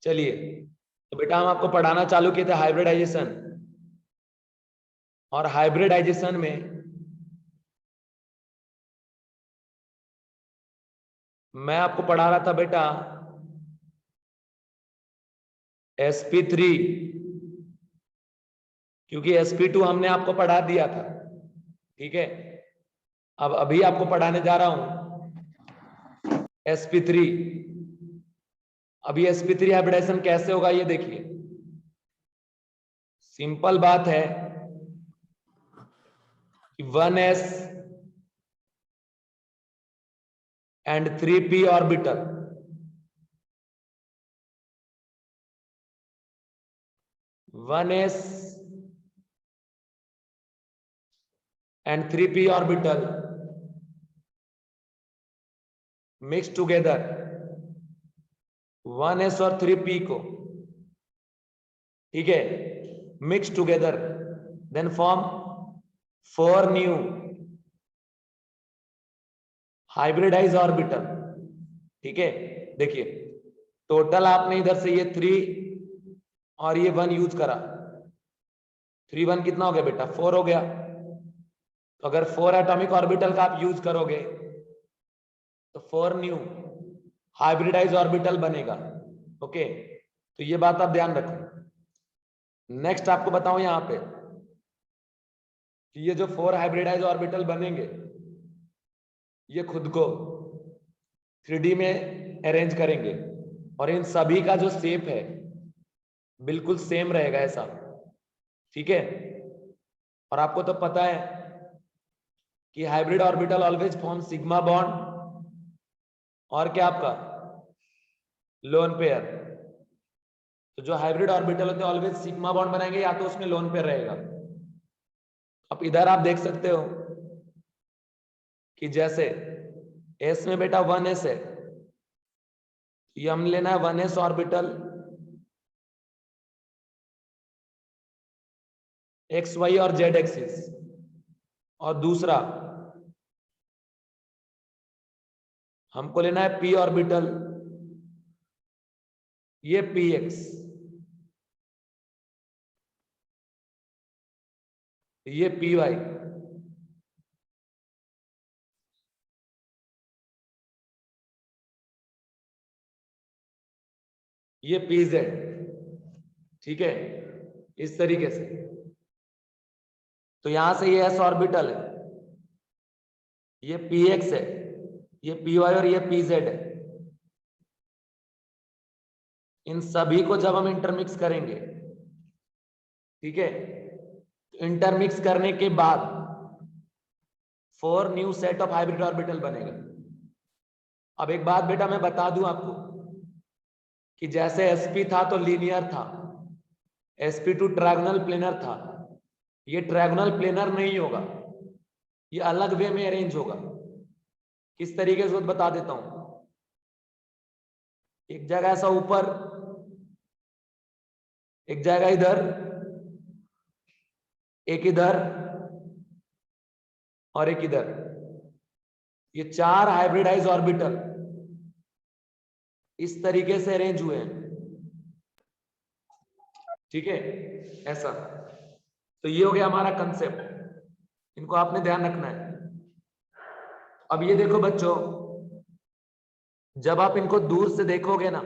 चलिए, तो बेटा हम आपको पढ़ाना चालू किए थे हाइब्रिडाइजेशन, और हाइब्रिडाइजेशन में मैं आपको पढ़ा रहा था बेटा sp3, क्योंकि sp2 हमने आपको पढ़ा दिया था। ठीक है, अब अभी आपको पढ़ाने जा रहा हूं sp3। अभी sp3 हाइब्रिडाइजेशन कैसे होगा ये देखिए। सिंपल बात है कि 1s and 3p orbital, one S and 3p orbital mix together 1s और 3p को, ठीक है, mix together, then form 4 new hybridize orbital. ठीक है, देखिए टोटल आपने इधर से ये 3 और ये 1 यूज करा, 3 1 कितना हो गया बेटा, 4 हो गया। तो अगर 4 एटॉमिक ऑर्बिटल का आप यूज करोगे तो 4 न्यू हाइब्रिडाइज ऑर्बिटल बनेगा। ओके, तो ये बात आप ध्यान रखो। नेक्स्ट आपको बताऊं यहां पे कि ये जो 4 हाइब्रिडाइज ऑर्बिटल बनेंगे ये खुद को 3D में अरेंज करेंगे, और इन सभी का जो शेप है बिल्कुल सेम रहेगा ऐसा। ठीक है, और आपको तो पता है कि hybrid orbital always form sigma bond और क्या आपका लोन पेयर। तो जो हाइब्रिड ऑर्बिटल होते हैं ऑलवेज सिग्मा बॉन्ड बनाएंगे, या तो उसमें लोन पेयर रहेगा। अब इधर आप देख सकते हो कि जैसे एस में बेटा 1s है, ये हम लेना है 1s ऑर्बिटल एक्स वाई और जेड एक्सिस, और दूसरा हमको लेना है p ऑर्बिटल ये px, ये py, ये pz। ठीक है, इस तरीके से। तो यहां से ये s ऑर्बिटल है, ये px है, ये py और ये pz है। इन सभी को जब हम इंटरमिक्स करेंगे, ठीक है, इंटरमिक्स करने के बाद 4 new set of hybrid orbital बनेगा। अब एक बात बेटा मैं बता दूं आपको कि जैसे sp था तो लीनियर था, sp2 ट्रायगोनल प्लेनर था, ये ट्रायगोनल प्लेनर नहीं होगा, ये अलग वे में अरेंज होगा। किस तरीके से बता देता हूं। एक जगह ऐसा ऊपर, एक जगह इधर, एक इधर और एक इधर, ये 4 हाइब्रिडाइज ऑर्बिटल इस तरीके से अरेंज हुए हैं। ठीक है, ऐसा। तो ये हो गया हमारा कंसेप्ट, इनको आपने ध्यान रखना है। अब ये देखो बच्चों, जब आप इनको दूर से देखोगे ना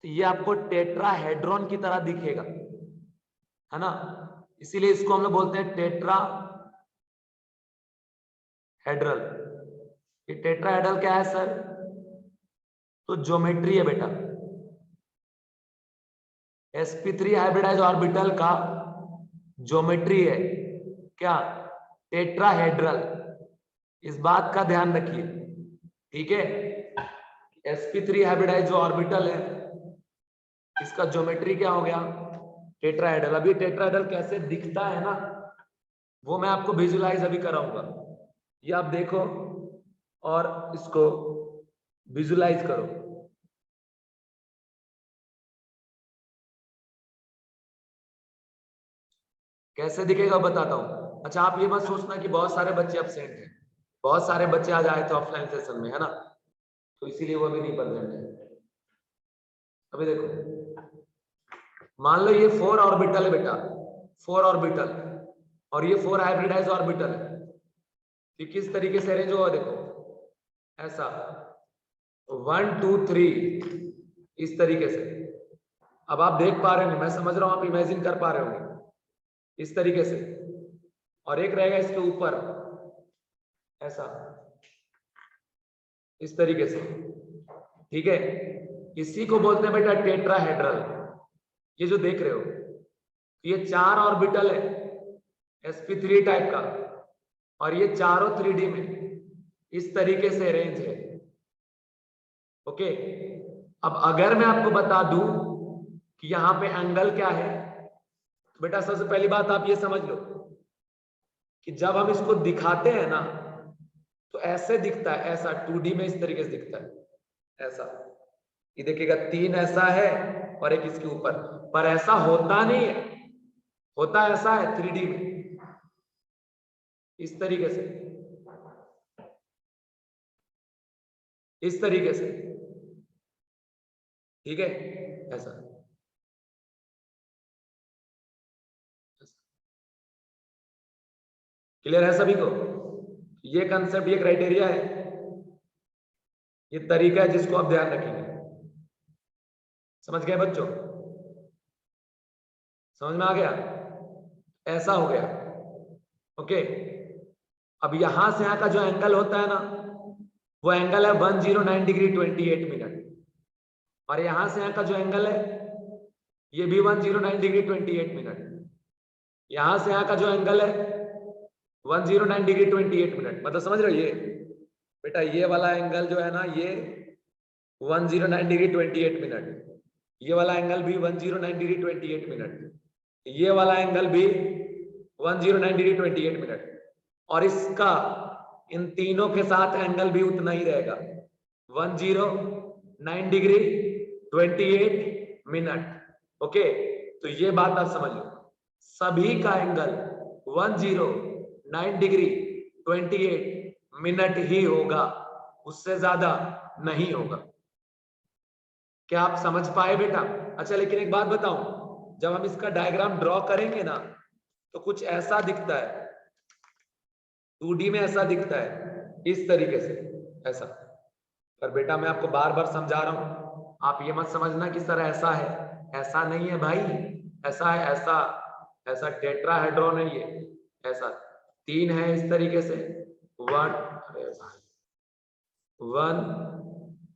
तो ये आपको टेट्राहेड्रॉन की तरह दिखेगा, है ना, इसीलिए इसको हम लोग बोलते हैं टेट्राहेड्रल। ये टेट्राहेड्रल क्या है सर, तो ज्योमेट्री है बेटा। sp3 हाइब्रिडाइज ऑर्बिटल का ज्योमेट्री है क्या, टेट्राहेड्रल। इस बात का ध्यान रखिए। ठीक है, sp3 हाइब्रिडाइज जो ऑर्बिटल है इसका ज्योमेट्री क्या हो गया, टेट्राहेड्रल। अभी टेट्राहेड्रल कैसे दिखता है ना वो मैं आपको विजुलाइज अभी कराऊंगा, ये आप देखो और इसको विजुलाइज करो। कैसे दिखेगा बताता हूं। अच्छा, आप ये मत सोचना कि बहुत सारे बच्चे अब्सेंट हैं, बहुत सारे बच्चे आज आए थे ऑफलाइन सेशन में, है ना, तो इसीलिए वो भी नहीं प्रेजेंट है। अभी देखो, मान लो ये 4 ऑर्बिटल है बेटा, 4 ऑर्बिटल, और ये 4 हाइब्रिडाइज ऑर्बिटल है। कि किस तरीके से अरेंज होगा देखो, ऐसा 1 2 3 इस तरीके से। अब आप देख पा रहे होंगे, मैं समझ रहा हूं आप इमेजिन कर पा रहे होंगे इस तरीके से, और एक रहेगा इसके ऊपर ऐसा, इस तरीके से, ठीक है। इसी को बोलते हैं बेटा टेट्राहेड्रल। ये जो देख रहे हो, ये 4 ऑर्बिटल है sp3 टाइप का, और ये चारों 3D में इस तरीके से अरेंज है। ओके, अब अगर मैं आपको बता दूं कि यहां पे एंगल क्या है, तो बेटा सबसे पहली बात आप ये समझ लो कि जब हम इसको दिखाते हैं ना, तो ऐसे दिखता है, ऐसा 2D में इस तरीके से दिखता है, ऐसा। ये देखिएगा 3 ऐसा है और एक इसके ऊपर, पर ऐसा होता नहीं है, होता ऐसा है 3D में इस तरीके से, इस तरीके से, ठीक है, ऐसा। क्लियर है सभी को? ये कंसेप्ट, ये क्राइटेरिया है, ये तरीका है जिसको आप ध्यान रखेंगे। समझ गए बच्चों? समझ में आ गया? ऐसा हो गया। ओके, अब यहां से यहां का जो एंगल होता है ना, वो एंगल है 109 डिग्री 28 मिनट, और यहां से यहां का जो एंगल है ये भी 109 डिग्री 28 मिनट। यहां से यहां का जो एंगल है 109 डिग्री 28 मिनट, मतलब समझ रहे हो? ये बेटा ये वाला एंगल जो है ना, ये 109 डिग्री 28 मिनट, ये वाला एंगल भी 109 डिग्री 28 मिनट, ये वाला एंगल भी 109 डिग्री 28 मिनट, और इसका इन तीनों के साथ एंगल भी उतना ही रहेगा, 109 डिग्री 28 मिनट। ओके, तो ये बात आप समझ लो, सभी का एंगल 109 डिग्री 28 मिनट ही होगा, उससे ज्यादा नहीं होगा। क्या आप समझ पाए बेटा? अच्छा, लेकिन एक बात बताऊं, जब हम इसका डायग्राम ड्रॉ करेंगे ना, तो कुछ ऐसा दिखता है, 2D में ऐसा दिखता है इस तरीके से, ऐसा। पर बेटा मैं आपको बार बार समझा रहा हूं, आप ये मत समझना कि सर ऐसा है, ऐसा नहीं है भाई, ऐसा है, ऐसा ऐसा टेट्राहेड्रॉन है ये, ऐसा 3 है इस तरीके से, 1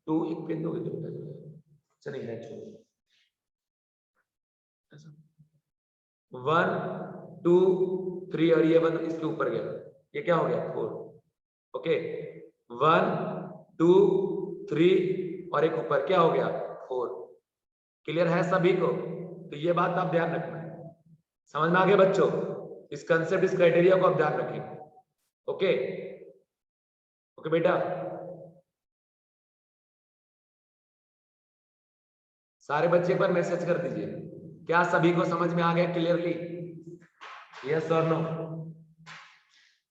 2 एक बिंदु चलिए है, 1 2 3, और ये 1 इसके ऊपर गया, ये क्या हो गया 4। ओके, 1 2 3 और एक ऊपर, क्या हो गया 4। क्लियर है सभी को? तो ये बात आप ध्यान रखना, समझ में आ गया बच्चों? इस कंसेप्ट, इस क्राइटेरिया को आप ध्यान रखेंगे। ओके ओके बेटा, सारे बच्चे एक बार मैसेज कर दीजिए, क्या सभी को समझ में आ गया क्लियरली? यस और no?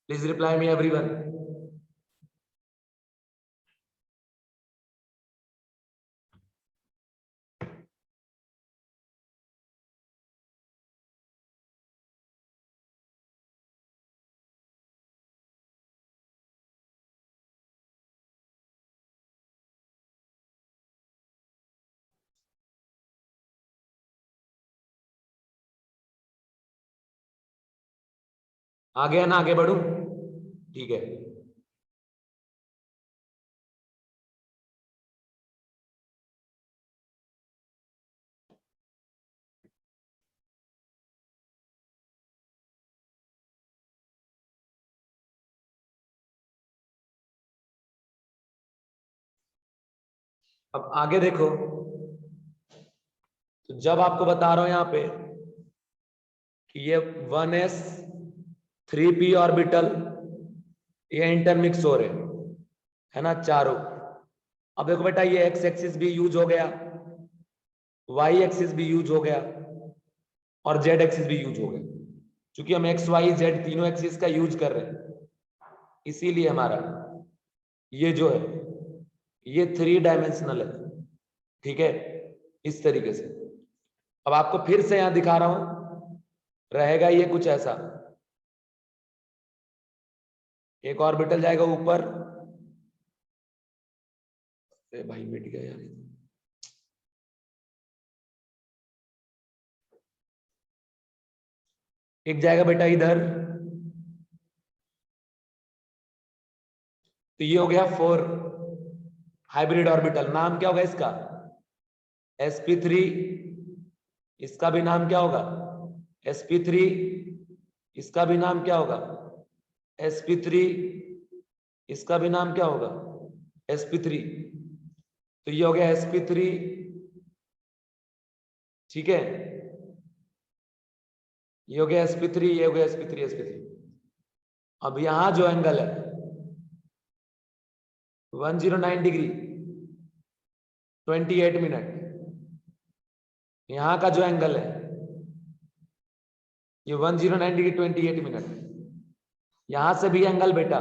Please reply me everyone. आगे है ना, आगे बढ़ू? ठीक है, अब आगे देखो, तो जब आपको बता रहा हूं यहां पे कि ये 1s 3p ऑर्बिटल ये इंटरमिक्स हो रहे है ना चारों। अब देखो बेटा, ये एक्स एक्सिस भी यूज हो गया, वाई एक्सिस भी यूज हो गया, और जेड एक्सिस भी यूज हो गया, क्योंकि हम एक्स वाई जेड तीनों एक्सिस का यूज कर रहे हैं, इसीलिए हमारा ये जो है ये 3 डायमेंशनल है, ठीक है। इस तरीके से। अब आपको फिर से यहां दिखा रहा हूं, रहेगा ये कुछ ऐसा, एक ऑर्बिटल जाएगा ऊपर, भाई मिट गया यार, एक जाएगा बेटा इधर, तो ये हो गया 4 हाइब्रिड ऑर्बिटल। नाम क्या होगा इसका? sp3। इसका भी नाम क्या होगा? sp3। इसका भी नाम क्या होगा? sp3। इसका भी नाम क्या होगा? sp3। तो ये हो गया sp3, ठीक है, ये हो गया sp3, ये हो गया sp3। अब यहां जो एंगल है 109 डिग्री 28 मिनट, यहां का जो एंगल है ये 109 डिग्री 28 मिनट, यहां से भी एंगल बेटा,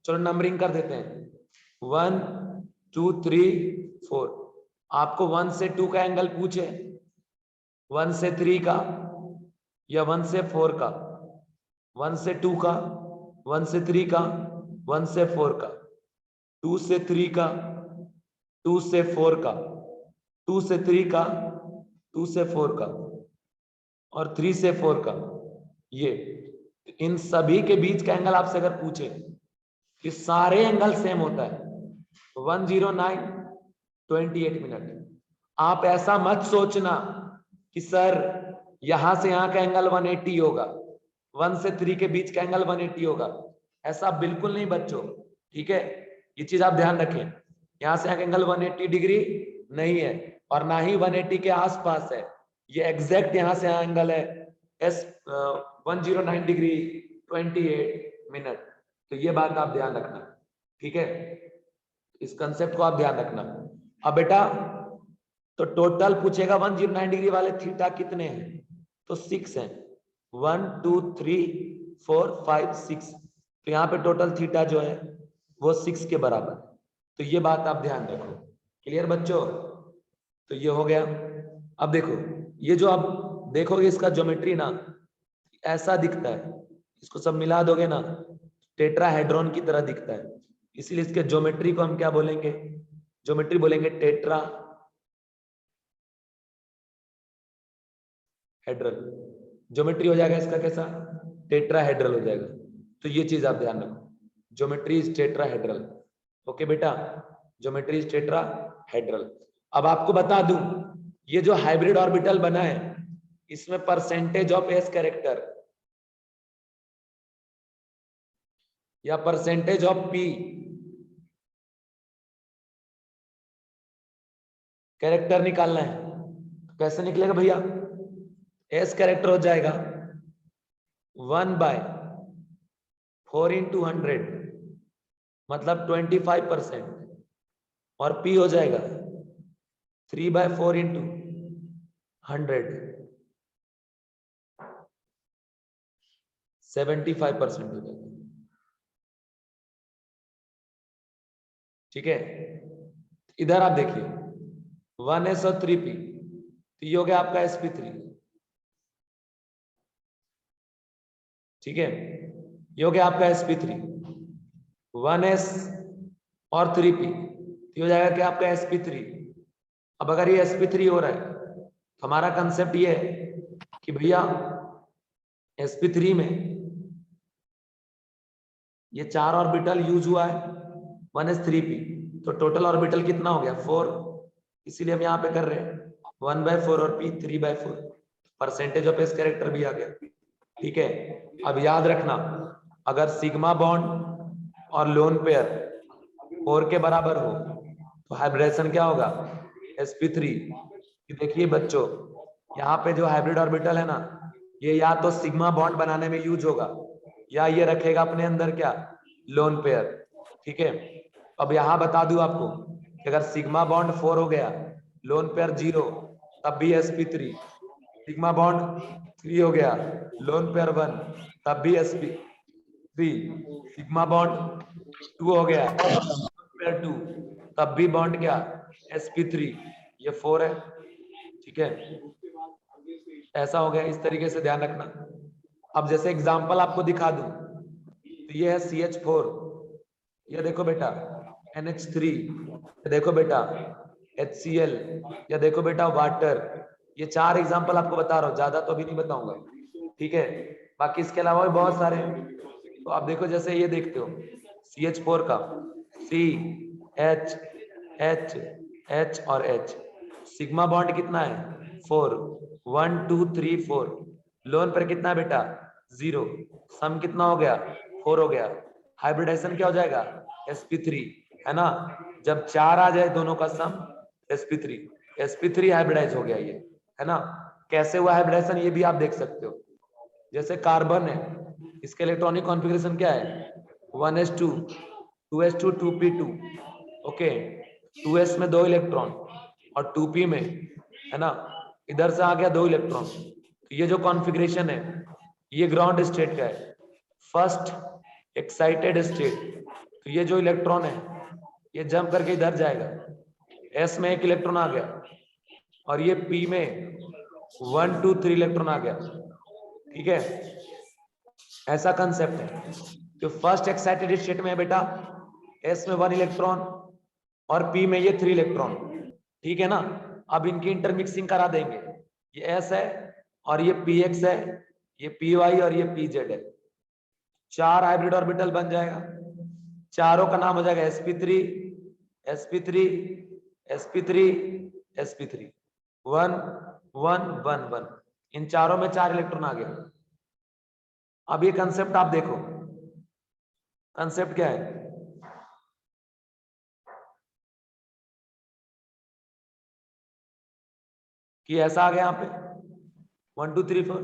चलो नंबरिंग कर देते हैं, 1 2 3 4। आपको 1 से 2 का एंगल पूछे, 1 से 3 का या 1 से 4 का, 1 से 2 का, 1 से 3 का, 1 से 4 का, 2 से 3 का, 2 से 4 का, 2 से 3 का, 2 से 4 का और 3 से 4 का, ये इन सभी के बीच का एंगल आपसे अगर पूछे, ये सारे एंगल सेम होता है 109 28 मिनट। आप ऐसा मत सोचना कि सर यहां से यहां का एंगल 180 होगा, 1 से 3 के बीच का एंगल 180 होगा, ऐसा बिल्कुल नहीं बच्चों, ठीक है, ये चीज आप ध्यान रखें। यहां से यहां का एंगल 180 डिग्री नहीं है और ना ही 180 के आसपास है, ये एग्जैक्ट यहां से यहां एंगल है 109 डिग्री 28 मिनट। तो ये बात आप ध्यान रखना, ठीक है, इस कंसेप्ट को आप ध्यान रखना। अब बेटा तो टोटल पूछेगा 109 डिग्री वाले थीटा कितने हैं, तो 6 हैं, 1 2 3 4 5 6। तो यहाँ पे टोटल थीटा जो है वो 6 के बराबर। तो ये बात आप ध्यान रखो, क्लियर बच्चों? तो ये हो गया। अब देखो ये जो आप देखोगे इसका ज्योमेट्री ना ऐसा दिखता है, इसको सब मिला दोगे ना टेट्राहेड्रॉन की तरह दिखता है, इसलिए इसके ज्योमेट्री को हम क्या बोलेंगे? ज्योमेट्री बोलेंगे टेट्राहेड्रल। ज्योमेट्री हो जाएगा इसका कैसा? टेट्राहेड्रल हो जाएगा। तो ये चीज आप ध्यान रखो, ज्योमेट्री इज टेट्राहेड्रल। ओके बेटा, ज्योमेट्री इज टेट्राहेड्रल। अब आपको बता दूं ये जो हाइब्रिड ऑर्बिटल बना है इसमें परसेंटेज ऑफ एस कैरेक्टर या परसेंटेज ऑफ पी कैरेक्टर निकालना है। कैसे निकलेगा भैया? एस कैरेक्टर हो जाएगा 1/4 × 100 मतलब 25%, और पी हो जाएगा 3/4 × 100 75% हो जाएगा, ठीक है। इधर आप देखिए 1s और 3p, तो ये हो गया आपका sp3, ठीक है, ये हो गया आपका sp3, 1s और 3p, ये हो जाएगा क्या आपका sp3। अब अगर ये sp3 हो रहा है तो हमारा कंसेप्ट ये है कि भैया sp3 में ये 4 ऑर्बिटल यूज हुआ है 1s3p, तो टोटल ऑर्बिटल कितना हो गया 4, इसीलिए हम यहाँ पे कर रहे हैं 1/4 और p 3/4, percentage of S character भी आ गया, ठीक है। अब याद रखना अगर सिग्मा बॉन्ड और लोन पेयर 4 के बराबर हो तो हाइब्रिडेशन क्या होगा? sp3। देखिए बच्चों यहाँ पे जो हाइब्रिड ऑर्बिटल है ना ये या तो सिग्मा बॉन्ड बनाने में यूज होगा या ये रखेगा अपने अंदर क्या? लोन पेयर, ठीक है। अब यहाँ बता दूं आपको कि अगर सिग्मा बॉन्ड 4 हो गया, लोन पेयर 0, तब भी sp3, सिग्मा बॉन्ड 3 हो गया, लोन पेयर 1, तब भी sp3, सिग्मा बॉन्ड 2 हो गया, लोन पेयर 2, तब भी बॉन्ड क्या? sp3, ये 4 है, ठीक है, ऐसा हो गया, इस तरीके से ध्यान रखना। अब जैसे एग्जांपल आपको दिखा दूं, तो ये है CH4, ये देखो बेटा NH3, ये देखो बेटा HCl, या देखो बेटा वाटर। ये 4 एग्जांपल आपको बता रहा हूँ, ज्यादा तो अभी नहीं बताऊंगा, ठीक है। बाकी इसके अलावा भी बहुत सारे हैं। तो आप देखो, जैसे ये देखते हो CH4 का C H H H और H, सिग्मा बॉन्ड कितना है 4, 1 2 3 4, लोन पर कितना है बेटा 0, सम कितना हो गया 4 हो गया, हाइब्रिडाइजेशन क्या हो जाएगा sp3, है ना। जब 4 आ जाए दोनों का सम sp3 हाइब्रिडाइज हो गया ये, है ना। कैसे हुआ हाइब्रिडाइजेशन ये भी आप देख सकते हो। जैसे कार्बन है, इसके इलेक्ट्रॉनिक कॉन्फ़िगरेशन क्या है 1s2 2s2 2p2, okay, 2s में 2 इलेक्ट्रॉन और 2p में, है ना, इधर से आ गया 2 इलेक्ट्रॉन। तो ये जो कॉन्फ़िगरेशन है ये ग्राउंड स्टेट का है, फर्स्ट एक्साइटेड स्टेट। तो ये जो इलेक्ट्रॉन है ये जंप करके इधर जाएगा, s में 1 इलेक्ट्रॉन आ गया और ये p में 1 2 3 इलेक्ट्रॉन आ गया, ठीक है, ऐसा कंसेप्ट है। तो फर्स्ट एक्साइटेड स्टेट में है बेटा s में 1 इलेक्ट्रॉन और p में ये 3 इलेक्ट्रॉन, ठीक है ना। अब इनकी इंटरमिक्सिंग करा देंगे, ये s है और ये px है, ये py और ये pz है, 4 हाइब्रिड ऑर्बिटल बन जाएगा, चारों का नाम हो जाएगा sp3 sp3 sp3 sp3, 1 1 1 1, इन चारों में 4 इलेक्ट्रॉन आ गया। अब ये कंसेप्ट आप देखो, कंसेप्ट क्या है कि ऐसा आ गया यहाँ पे 1 2 3 4,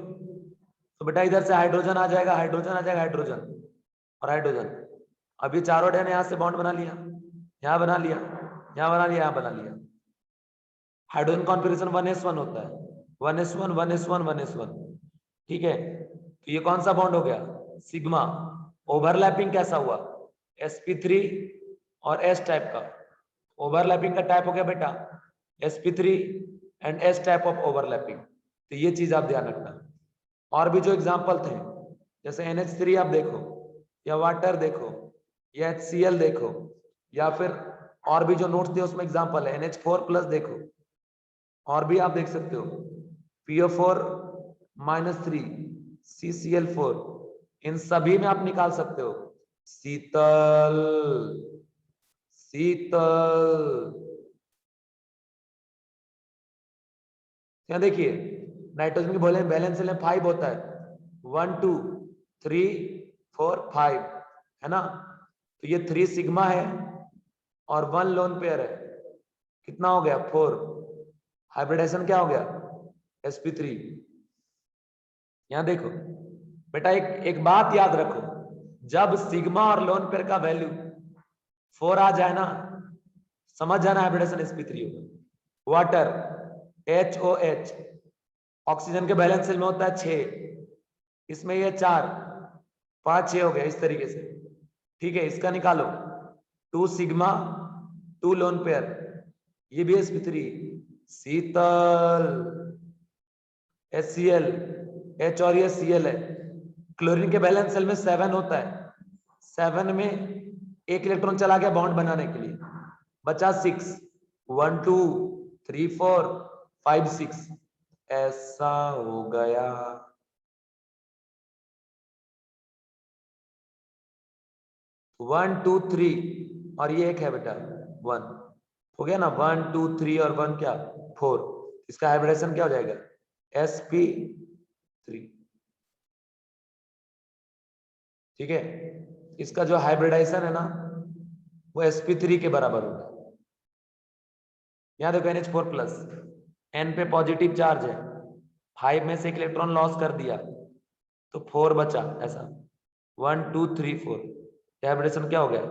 तो बेटा इधर से हाइड्रोजन आ जाएगा, हाइड्रोजन आ जाएगा, हाइड्रोजन और हाइड्रोजन। अब ये चारों डैन यहां से बॉन्ड बना लिया, यहां बना लिया, यहां बना लिया, यहां बना लिया। हाइड्रोजन कॉन्फ़िगरेशन 1s1 होता है, 1s1 1s1 1s1, ठीक है। तो ये कौन सा बॉन्ड हो गया सिग्मा। ओवरलैपिंग कैसा हुआ sp3 और s टाइप का, ओवरलैपिंग का टाइप हो गया बेटा sp3 and s type of overlapping. तो ये चीज आप ध्यान रखना। और भी जो एग्जांपल थे जैसे NH3 आप देखो, या वाटर देखो, या HCl देखो, या फिर और भी जो नोट्स थे उसमें एग्जांपल है NH4+ देखो, और भी आप देख सकते हो PO4 -3 CCl4, इन सभी में आप निकाल सकते हो शीतल शीतल। यहाँ देखिए नाइट्रोजन की बोले बैलेंस में 5 होता है, 1 2 3 4 5, है ना। तो ये 3 सिग्मा है और 1 लोन पेयर है, कितना हो गया 4, हाइब्रिडाइजेशन क्या हो गया sp3। यहां देखो बेटा, एक बात याद रखो, जब सिग्मा और लोन पेयर का वैल्यू 4 आ जाए ना, समझ जाना हाइब्रिडेशन sp3 होगा। वाटर HOH, ऑक्सीजन के बैलेंस में होता है 6, इसमें ये 4 5 6 हो गया, इस तरीके से, ठीक है। इसका निकालो 2 सिग्मा 2 लोन पेयर, ये भी sp3, शीतल HCl, H और ये Cl है। क्लोरीन के बैलेंस सेल में 7 होता है, 7 में 1 इलेक्ट्रॉन चला गया बॉन्ड बनाने के लिए, बचा 6, 1 2 3 4 5 6, ऐसा हो गया। वन टू थ्री और ये एक है बेटा 1, हो गया ना, 1 2 3 और 1 क्या 4, इसका हाइब्रिडेशन क्या हो जाएगा sp3, ठीक है। इसका जो हाइब्रिडाइजेशन है ना वो sp3 के बराबर होगा। यहां देखो NH4+, N पे पॉजिटिव चार्ज है, 5 में से 1 इलेक्ट्रॉन लॉस कर दिया तो 4 बचा, ऐसा 1 2 3 4, हाइब्रिडेशन क्या हो गया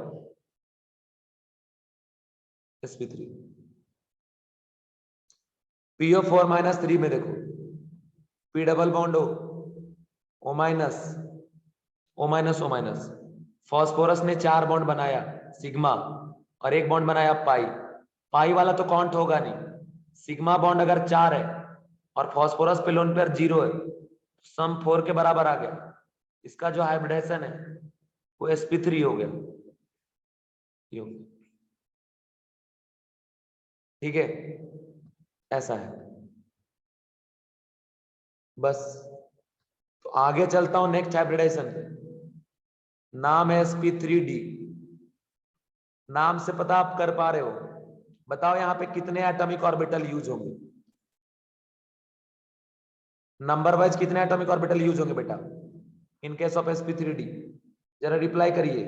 sp3। PO4 -3 में देखो P double bond O minus O minus O minus, phosphorus ने 4 बॉन्ड बनाया सिग्मा और 1 बॉन्ड बनाया पाई, पाई वाला तो काउंट होगा नहीं, सिग्मा बॉन्ड अगर 4 है और फास्फोरस पे लोन पेयर 0 है, सम 4 के बराबर आ गया। इसका जो हाइब्रिडेशन है वो sp3 हो गया। ठीक है, ऐसा है बस। तो आगे चलता हूं नेक्स्ट हाइब्रिडाइजेशन पे। नाम है sp3d। नाम से पता आप कर पा रहे हो? बताओ यहाँ पे कितने एटॉमिक ऑर्बिटल यूज होंगे? नंबर वाइज कितने एटॉमिक ऑर्बिटल यूज होंगे बेटा इन केस ऑफ sp3d? जरा रिप्लाई करिए।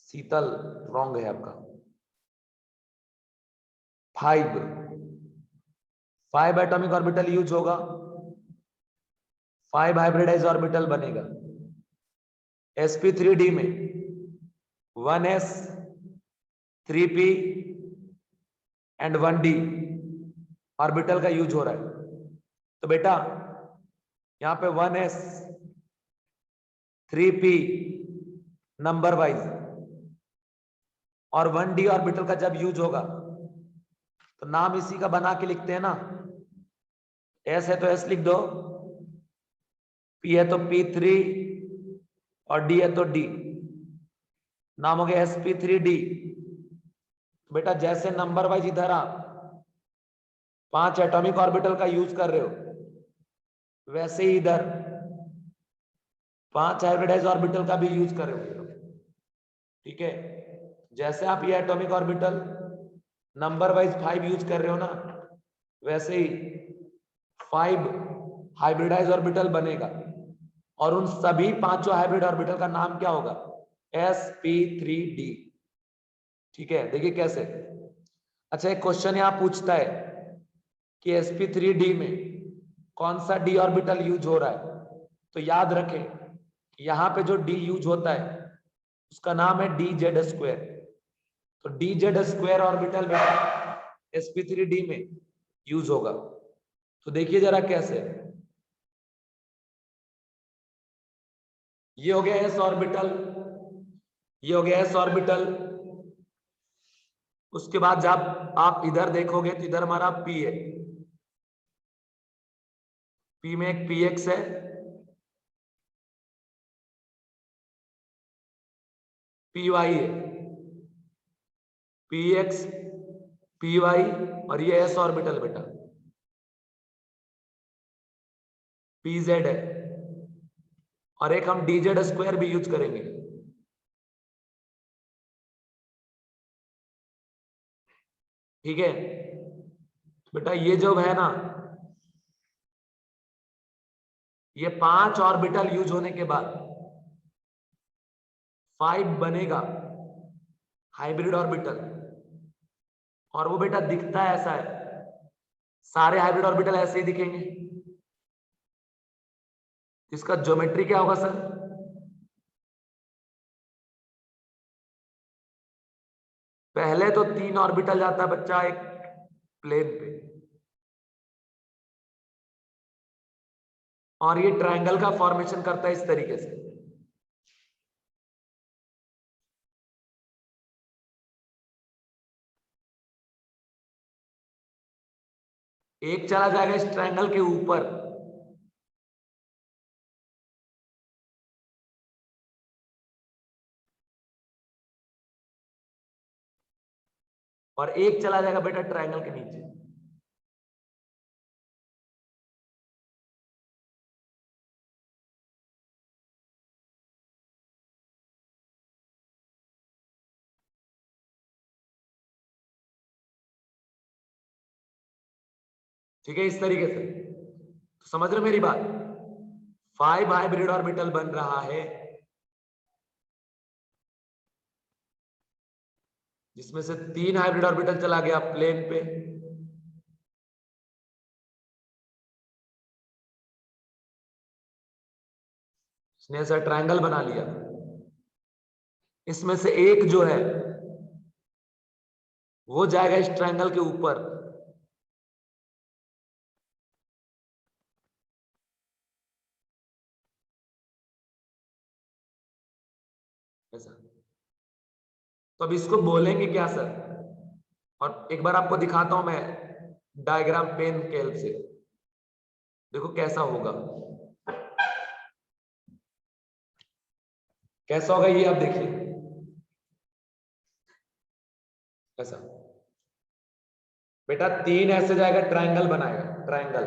शीतल, रॉन्ग है आपका। 5 एटॉमिक ऑर्बिटल यूज होगा, 5 हाइब्रिडाइज ऑर्बिटल बनेगा। sp3d में 1s 3p and 1d orbital का यूज हो रहा है। तो बेटा यहां पे 1s 3p नंबर वाइज और 1d ऑर्बिटल का जब यूज होगा तो नाम इसी का बना के लिखते हैं ना। s है तो s लिख दो, p है तो p3 और d है तो d। नाम हो गया sp3d। बेटा जैसे नंबर वाइज इधर आप 5 एटॉमिक ऑर्बिटल का यूज कर रहे हो, वैसे ही इधर 5 हाइब्रिडाइज ऑर्बिटल का भी यूज कर रहे हो। ठीक है, जैसे आप ये atomic orbital number wise 5 use कर रहे हो ना, वैसे ही 5 हाइब्रिडाइज ऑर्बिटल बनेगा और उन सभी 5 हाइब्रिड ऑर्बिटल का नाम क्या होगा? sp3d। ठीक है, देखिए कैसे। अच्छा, एक क्वेश्चन यहां पूछता है कि sp3d में कौन सा d ऑर्बिटल यूज हो रहा है? तो याद रखें यहां पे जो d यूज होता है उसका नाम है dz²। तो dz² ऑर्बिटल में sp3d में यूज होगा। तो देखिए जरा कैसे। ये हो गया s ऑर्बिटल, ये हो गया s ऑर्बिटल। उसके बाद जब आप इधर देखोगे तो इधर हमारा p है, p में एक px है, py है, px py और ये s ऑर्बिटल बेटा pz है। और एक हम dz² भी यूज करेंगे। ठीक है बेटा, ये जो है ना, ये 5 ऑर्बिटल यूज होने के बाद 5 बनेगा हाइब्रिड ऑर्बिटल। और वो बेटा दिखता है ऐसा है, सारे हाइब्रिड ऑर्बिटल ऐसे ही दिखेंगे। इसका ज्योमेट्री क्या होगा सर? पहले तो 3 ऑर्बिटल जाता है बच्चा एक प्लेन पे, और ये ट्रायंगल का फॉर्मेशन करता है इस तरीके से। एक चला जाएगा इस ट्रायंगल के ऊपर, और एक चला जाएगा बेटा ट्रायंगल के नीचे। ठीक है, इस तरीके से। तो समझ रहे मेरी बात? 5 हाइब्रिड ऑर्बिटल बन रहा है, जिसमें से 3 हाइब्रिड ऑर्बिटल चला गया प्लेन पे, इसने ऐसा ट्रायंगल बना लिया। इसमें से एक जो है वो जाएगा इस ट्रायंगल के ऊपर, ऐसा। तो अब इसको बोलेंगे क्या सर? और एक बार आपको दिखाता हूं मैं डायग्राम पेन के हेल्प से, देखो कैसा होगा, कैसा होगा ये आप देखिए। कैसा बेटा, 3 ऐसे जाएगा, ट्रायंगल बनाएगा, ट्रायंगल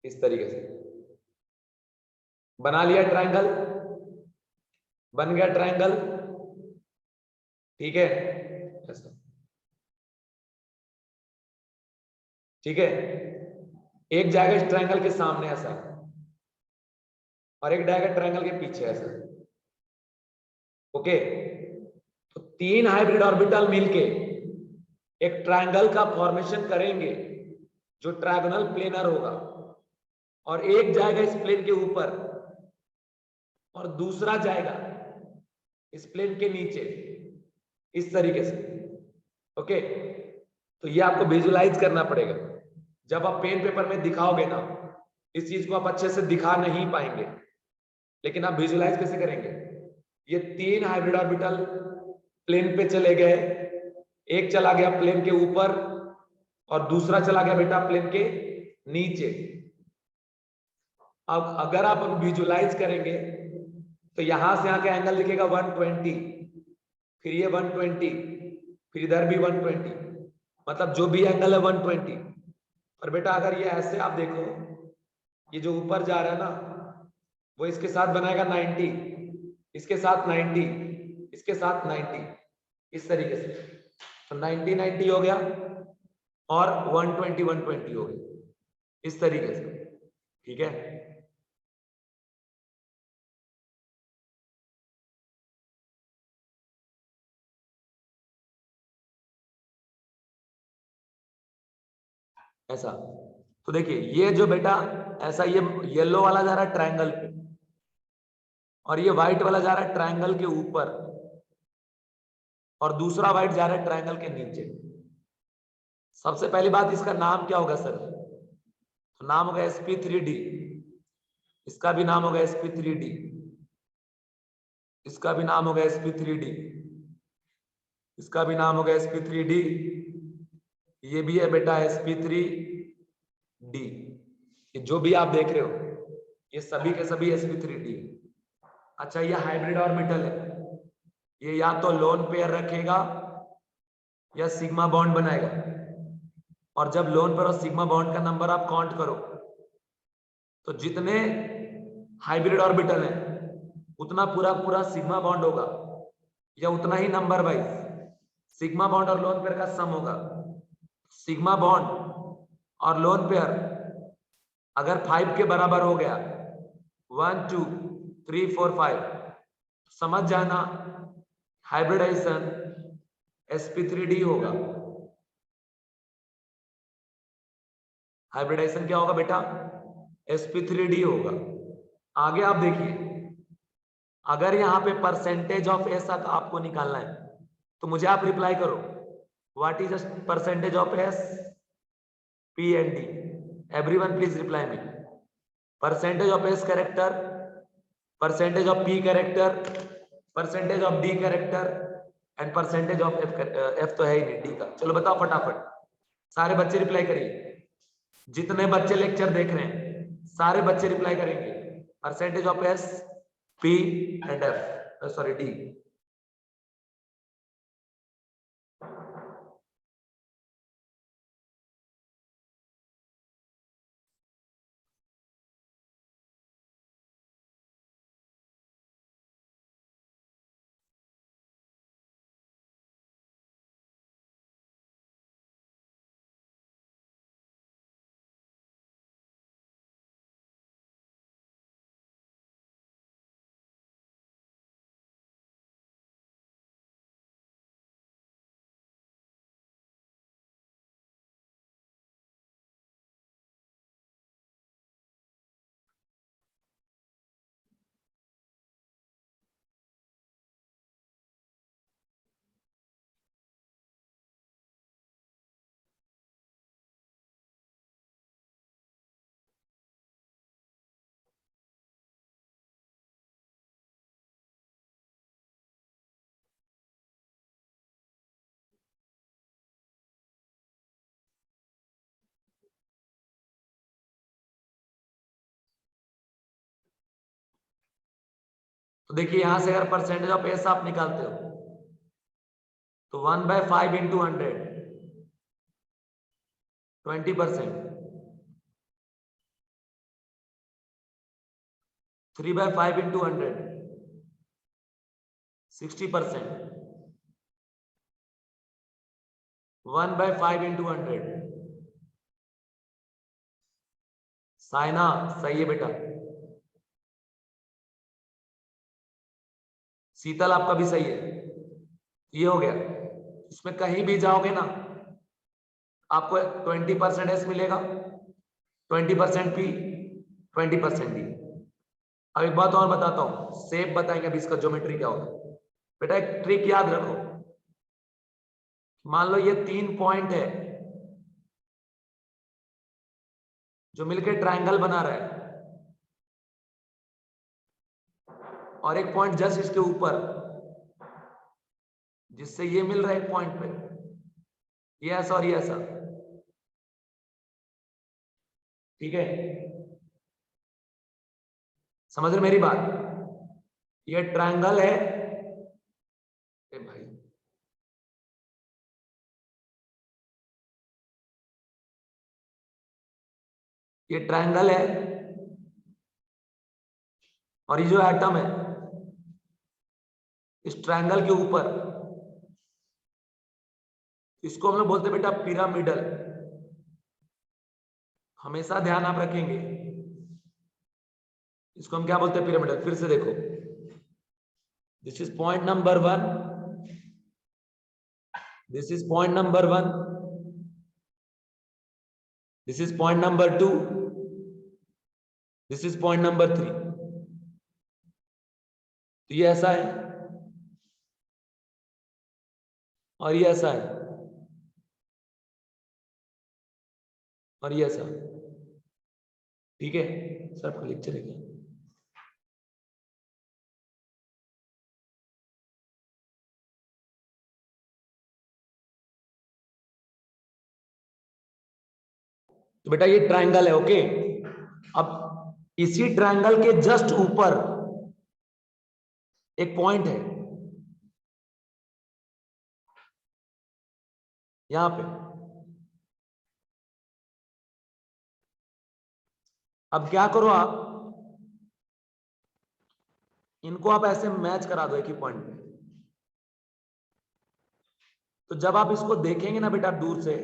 इस तरीके से बना लिया, ट्रायंगल बन गया, ट्रायंगल, ठीक है, ऐसा, ठीक है। एक जाएगा इस ट्रायंगल के सामने ऐसा, और एक जाएगा ट्रायंगल के पीछे ऐसा, ओके। तो 3 हाइब्रिड ऑर्बिटल मिलके एक ट्रायंगल का फॉर्मेशन करेंगे जो ट्रायगोनल प्लेनर होगा, और एक जाएगा इस प्लेन के ऊपर और दूसरा जाएगा इस प्लेन के नीचे, इस तरीके से, ओके। तो ये आपको विजुलाइज करना पड़ेगा, जब आप पेन पेपर में दिखाओगे ना, इस चीज को आप अच्छे से दिखा नहीं पाएंगे, लेकिन आप विजुलाइज कैसे करेंगे। ये 3 हाइब्रिड ऑर्बिटल प्लेन पे चले गए, एक चला गया प्लेन के ऊपर और दूसरा चला गया बेटा प्लेन के नीचे। अब अगर आप विजुलाइज करेंगे तो यहां से यहां का एंगल दिखेगा 120, फिर ये 120, फिर इधर भी 120, मतलब जो भी एंगल है 120। और बेटा अगर ये ऐसे आप देखो, ये जो ऊपर जा रहा है ना, वो इसके साथ बनाएगा 90, इसके साथ 90, इसके साथ 90, इस तरीके से। तो 90 90 हो गया और 120 120 हो गया, इस तरीके से, ठीक है। ऐसा, तो देखिए ये जो बेटा ऐसा, ये येलो वाला जा रहा है ट्रायंगल पे, और ये व्हाइट वाला जा रहा है ट्रायंगल के ऊपर, और दूसरा व्हाइट जा रहा है ट्रायंगल के नीचे। सबसे पहली बात, इसका नाम क्या होगा सर? तो नाम होगा sp3d, इसका भी नाम होगा sp3d, इसका भी नाम होगा sp3d, इसका भी नाम होगा sp3d, ये भी है बेटा sp3d। ये जो भी आप देख रहे हो ये सभी के सभी sp3d। अच्छा, ये हाइब्रिड ऑर्बिटल है, ये या तो लोन पेयर रखेगा या सिग्मा बॉन्ड बनाएगा, और जब लोन पेयर और सिग्मा बॉन्ड का नंबर आप काउंट करो तो जितने हाइब्रिड ऑर्बिटल है उतना पूरा पूरा सिग्मा बॉन्ड होगा, या उतना ही नंबर वाइज सिग्मा बॉन्ड और लोन पेयर का सम होगा। सिग्मा बॉन्ड और लोन पेयर अगर 5 के बराबर हो गया, 1 2 3 4 5, समझ जाना हाइब्रिडाइजेशन sp3d होगा। हाइब्रिडाइजेशन क्या होगा बेटा? sp3d होगा। आगे आप देखिए, अगर यहां पे परसेंटेज ऑफ एस आपको निकालना है तो मुझे आप रिप्लाई करो, what is percentage of S, P and D. Everyone please reply me. Percentage of S character, percentage of P character, percentage of D character, and percentage of F. F तो है ही नहीं, डी का। चलो बताओ फटाफट, सारे बच्चे रिप्लाई करिए। जितने बच्चे लेक्चर देख रहे हैं सारे बच्चे रिप्लाई करेंगे, percentage of S, P and F, sorry D. तो देखिए यहां से अगर परसेंटेज ऑफ एस आप निकालते हो तो 1/5 इंटू 100 20%, 3/5 इंटू 100 60%, 1/5 इंटू 100 साइना सही है बेटा। शीतल आपका भी सही है। ये हो गया। इसमें कहीं भी जाओगे ना आपको 20% एस मिलेगा, 20% पी, 20% डी। अब एक बात और बताता हूं, शेप बताएंगे अभी इसका ज्योमेट्री क्या होगा। बेटा एक ट्रिक याद रखो, मान लो ये 3 पॉइंट है जो मिलकर ट्रायंगल बना रहा है और एक पॉइंट जस्ट इसके ऊपर जिससे ये मिल रहा है एक पॉइंट पे, ये ऐसा और ये ऐसा, ठीक है, समझ रहे मेरी बात। ये ट्रायंगल है भाई, ये ट्रायंगल है और ये जो एटम है इस ट्रायंगल के ऊपर, इसको हम लोग बोलते हैं बेटा पिरामिडल। हमेशा ध्यान आप रखेंगे, इसको हम क्या बोलते हैं पिरामिडल। फिर से देखो, this is point number 1, this is point number 1, this is point number 2, this is point number 3। तो ये ऐसा है और ये ऐसा है और ये ऐसा, ठीक है। सर आपका लेक्चर है क्या? तो बेटा ये ट्रायंगल है, ओके। अब इसी ट्रायंगल के जस्ट ऊपर एक पॉइंट है यहां पे। अब क्या करो आप, इनको आप ऐसे मैच करा दो एक ही पॉइंट पे। तो जब आप इसको देखेंगे ना बेटा दूर से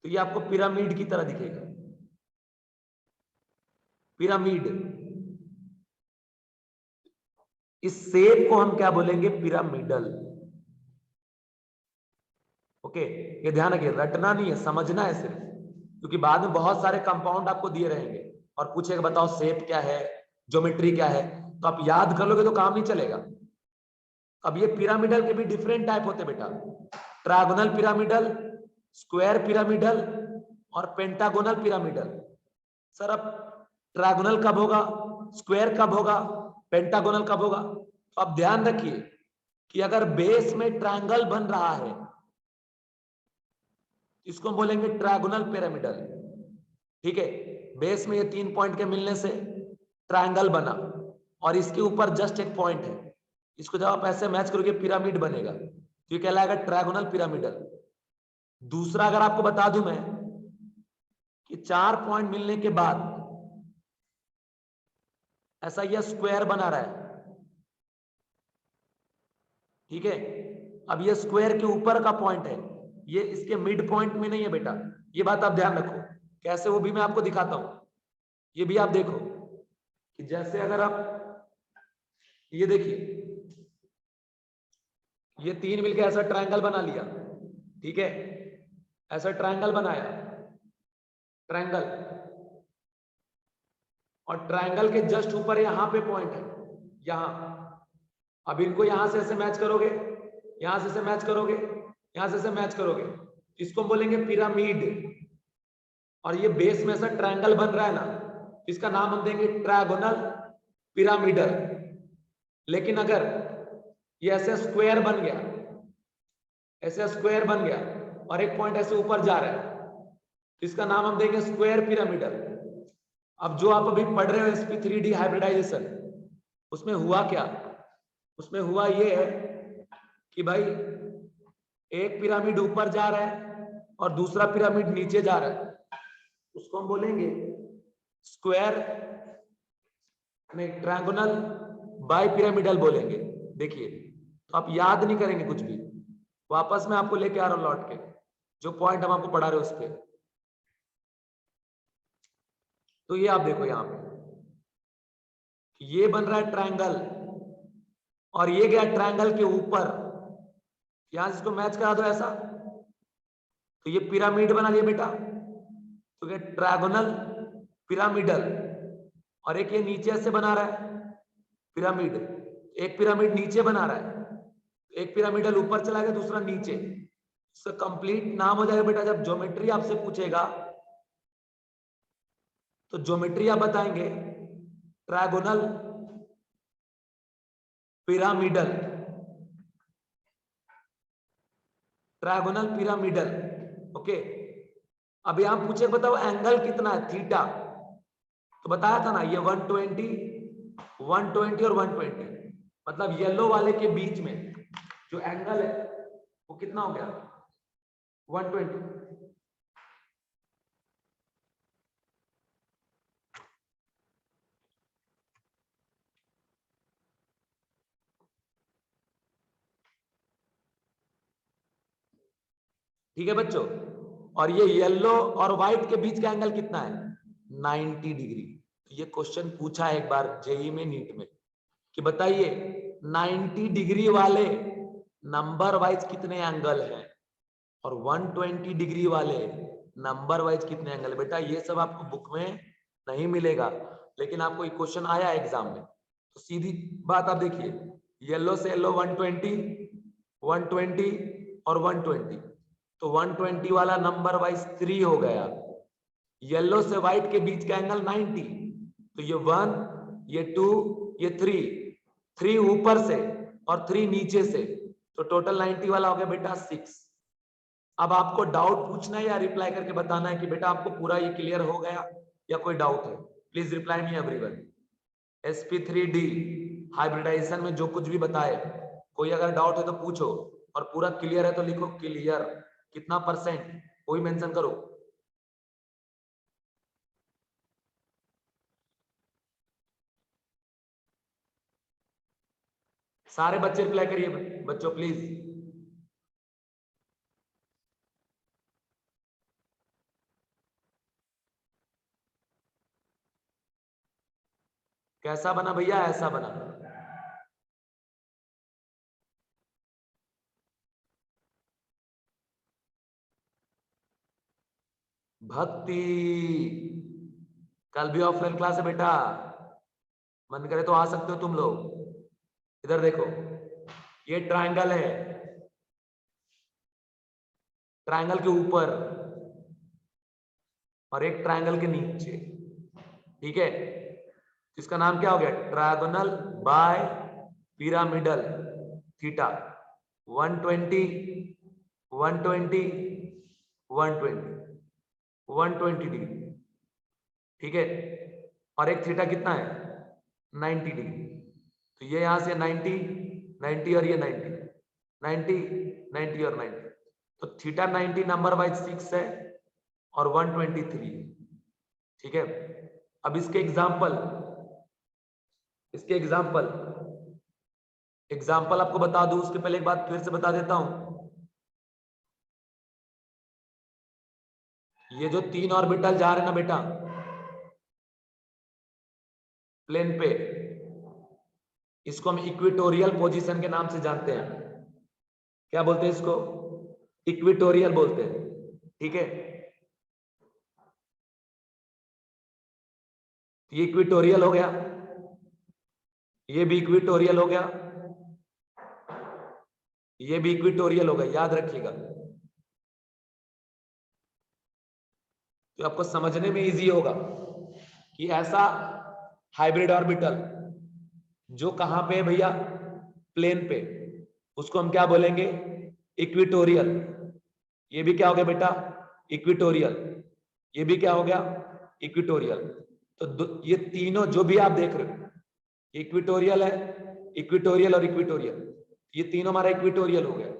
तो ये आपको पिरामिड की तरह दिखेगा, पिरामिड। इस शेप को हम क्या बोलेंगे? पिरामिडल। ओके, ये ध्यान रखिए, रटना नहीं है, समझना है सिर्फ, क्योंकि बाद में बहुत सारे कंपाउंड आपको दिए रहेंगे और पूछेगा बताओ शेप क्या है, ज्योमेट्री क्या है, तो आप याद कर लोगे तो काम नहीं चलेगा। अब ये पिरामिडल के भी डिफरेंट टाइप होते बेटा, ट्रायगोनल पिरामिडल, स्क्वायर पिरामिडल और पेंटागोनल पिरामिडल। सर अब ट्रायगोनल कब होगा, स्क्वायर कब होगा, पेंटागोनल कब होगा? तो आप ध्यान रखिए कि अगर बेस में ट्रायंगल बन रहा है इसको बोलेंगे ट्रायगोनल पिरामिडल, ठीक है। बेस में ये 3 पॉइंट के मिलने से ट्रायंगल बना और इसके ऊपर जस्ट एक पॉइंट है, इसको जब आप ऐसे मैच करोगे पिरामिड बनेगा, तो ये कहलाएगा ट्रायगोनल पिरामिडल। दूसरा अगर आपको बता दूं मैं कि 4 पॉइंट मिलने के बाद ऐसा यह स्क्वायर बना रहा है, ठीक है। अब ये स्क्वायर के ऊपर का पॉइंट है, ये इसके मिड पॉइंट में नहीं है बेटा, ये बात आप ध्यान रखो। कैसे, वो भी मैं आपको दिखाता हूं। ये भी आप देखो कि जैसे अगर आप ये देखिए, ये 3 मिलकर ऐसा ट्रायंगल बना लिया, ठीक है, ऐसा ट्रायंगल बनाया, ट्रायंगल, और ट्रायंगल के जस्ट ऊपर यहां पे पॉइंट है, यहां। अब इनको यहां से ऐसे मैच करोगे, यहां से ऐसे मैच करोगे, यहां से ऐसे मैच करोगे, इसको बोलेंगे पिरामिड। और ये बेस में ऐसा ट्रायंगल बन रहा है ना, इसका नाम हम देंगे ट्रायगोनल पिरामिडल। लेकिन अगर ये ऐसे स्क्वायर बन गया, ऐसे स्क्वायर बन गया और एक पॉइंट ऐसे ऊपर जा रहा है, इसका नाम हम देंगे स्क्वायर पिरामिडल। अब जो आप अभी पढ़ रहे हो sp3d हाइब्रिडाइजेशन, उसमें हुआ क्या, उसमें हुआ ये है कि भाई एक पिरामिड ऊपर जा रहा है और दूसरा पिरामिड नीचे जा रहा है, उसको हम बोलेंगे स्क्वायर नहीं ट्रायंगुलर बाई पिरामिडल बोलेंगे। देखिए तो आप याद नहीं करेंगे कुछ भी, वापस मैं आपको लेके आ रहा हूं लौट के, जो पॉइंट हम आपको पढ़ा रहे उस पे। तो ये आप देखो यहां पे ये बन रहा है ट्रायंगल और ये गया ट्रायंगल के ऊपर, यहां से इसको मैच करा दो ऐसा, तो ये पिरामिड बना दिया बेटा, तो ये ट्रायंगुलर पिरामिडल। और एक ये नीचे से बना रहा है पिरामिड, एक पिरामिड नीचे बना रहा है, एक पिरामिडल ऊपर चला गया दूसरा नीचे, इसका कंप्लीट नाम हो जाएगा बेटा, जब ज्योमेट्री आपसे पूछेगा तो ज्योमेट्री आप बताएंगे triangular pyramidal, triangular pyramidal. Okay, अब यहां पूछे बताओ एंगल कितना है थीटा, तो बताया था ना ये 120 120 और 120, मतलब येलो वाले के बीच में जो एंगल है वो कितना हो गया 120। ठीक है बच्चों, और ये येलो और व्हाइट के बीच का एंगल कितना है 90 डिग्री। ये क्वेश्चन पूछा है एक बार जेई में नीट में कि बताइए 90 डिग्री वाले नंबर वाइज कितने एंगल हैं और 120 डिग्री वाले नंबर वाइज कितने एंगल। बेटा ये सब आपको बुक में नहीं मिलेगा, लेकिन आपको एक क्वेश्चन आया एग्जाम में, तो सीधी बात आप देखिए येलो से येलो 120 120 और 120, तो 120 वाला नंबर वाइज 3 हो गया, येलो से व्हाइट के बीच का एंगल 90, तो ये 1 ये 2 ये 3 ऊपर से और 3 नीचे से, तो टोटल 90 वाला हो गया बेटा 6। अब आपको डाउट पूछना है या रिप्लाई करके बताना है कि बेटा आपको पूरा ये क्लियर हो गया या कोई डाउट है। Please reply me everyone. sp3d hybridization में जो कुछ भी बताए, कोई अगर डाउट है तो पूछो, और पूरा क्लियर है तो लिखो क्लियर, कितना परसेंट कोई मेंशन करो। सारे बच्चे रिप्लाई करिए बच्चों प्लीज। कैसा बना भैया, ऐसा बना। भक्ति कल भी ऑफलाइन क्लास है बेटा, मन करे तो आ सकते हो तुम लोग। इधर देखो ये ट्रायंगल है, ट्रायंगल के ऊपर और एक ट्रायंगल के नीचे, ठीक है, इसका नाम क्या हो गया triangle by pyramidal theta 120 120 120 120 degree, ठीक है, और एक थीटा कितना है 90 डिग्री, तो ये यहां से 90 90 और ये 90 90 90 और 90, तो थीटा 90 नंबर वाइज 6 है और 123, ठीक है। अब इसके एग्जाम्पल आपको बता दूं, उसके पहले एक बात फिर से बता देता हूं, ये जो 3 ऑर्बिटल जा रहे हैं ना बेटा प्लेन पे, इसको हम इक्वेटोरियल पोजीशन के नाम से जानते हैं। क्या बोलते हैं इसको, इक्वेटोरियल बोलते हैं, ठीक है। ये इक्वेटोरियल हो गया, ये भी इक्वेटोरियल हो गया, ये भी इक्वेटोरियल हो गया, याद रखिएगा, तो आपको समझने में इजी होगा कि ऐसा हाइब्रिड ऑर्बिटल जो कहां पे है भैया प्लेन पे, उसको हम क्या बोलेंगे इक्वेटोरियल। ये भी क्या हो गया बेटा इक्वेटोरियल, ये भी क्या हो गया इक्वेटोरियल। तो ये तीनों जो भी आप देख रहे हो, इक्विटोरियल है, इक्विटोरियल और इक्विटोरियल, ये तीनों हमारा इक्विटोरियल हो गया।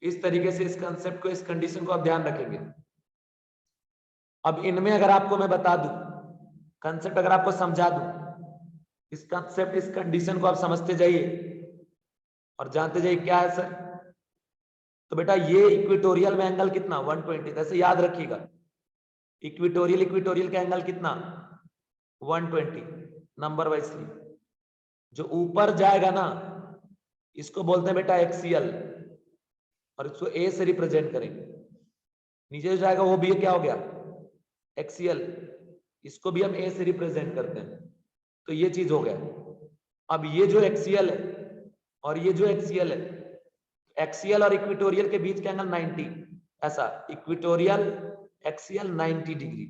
इस तरीके से इस कंसेप्ट को, इस कंडीशन को आप ध्यान रखेंगे। अब इनमें अगर आपको मैं बता दूं, कंसेप्ट अगर आपको समझा दूं, इस कंसेप्ट, इस कंडीशन को आप समझते जाइए और जानते जाइए क्या है सर। तो बेटा ये इक्विटोरियल में एंगल कितना 120, ऐसे याद रखिएगा। इक्विटोरियल, इक्विटोरियल का एंगल कितना 120 नंबर वाइजली। जो ऊपर जाएगा ना इसको बोलते हैं बेटा एक्सियल, और इसको ए से रिप्रेजेंट करेंगे। नीचे जो जाएगा वो भी क्या हो गया एक्सियल, इसको भी हम ए से रिप्रेजेंट करते हैं। तो ये चीज हो गया। अब ये जो एक्सियल है और ये जो एक्सियल है, एक्सियल और इक्विटोरियल के बीच का एंगल 90, ऐसा equatorial axial 90 degree.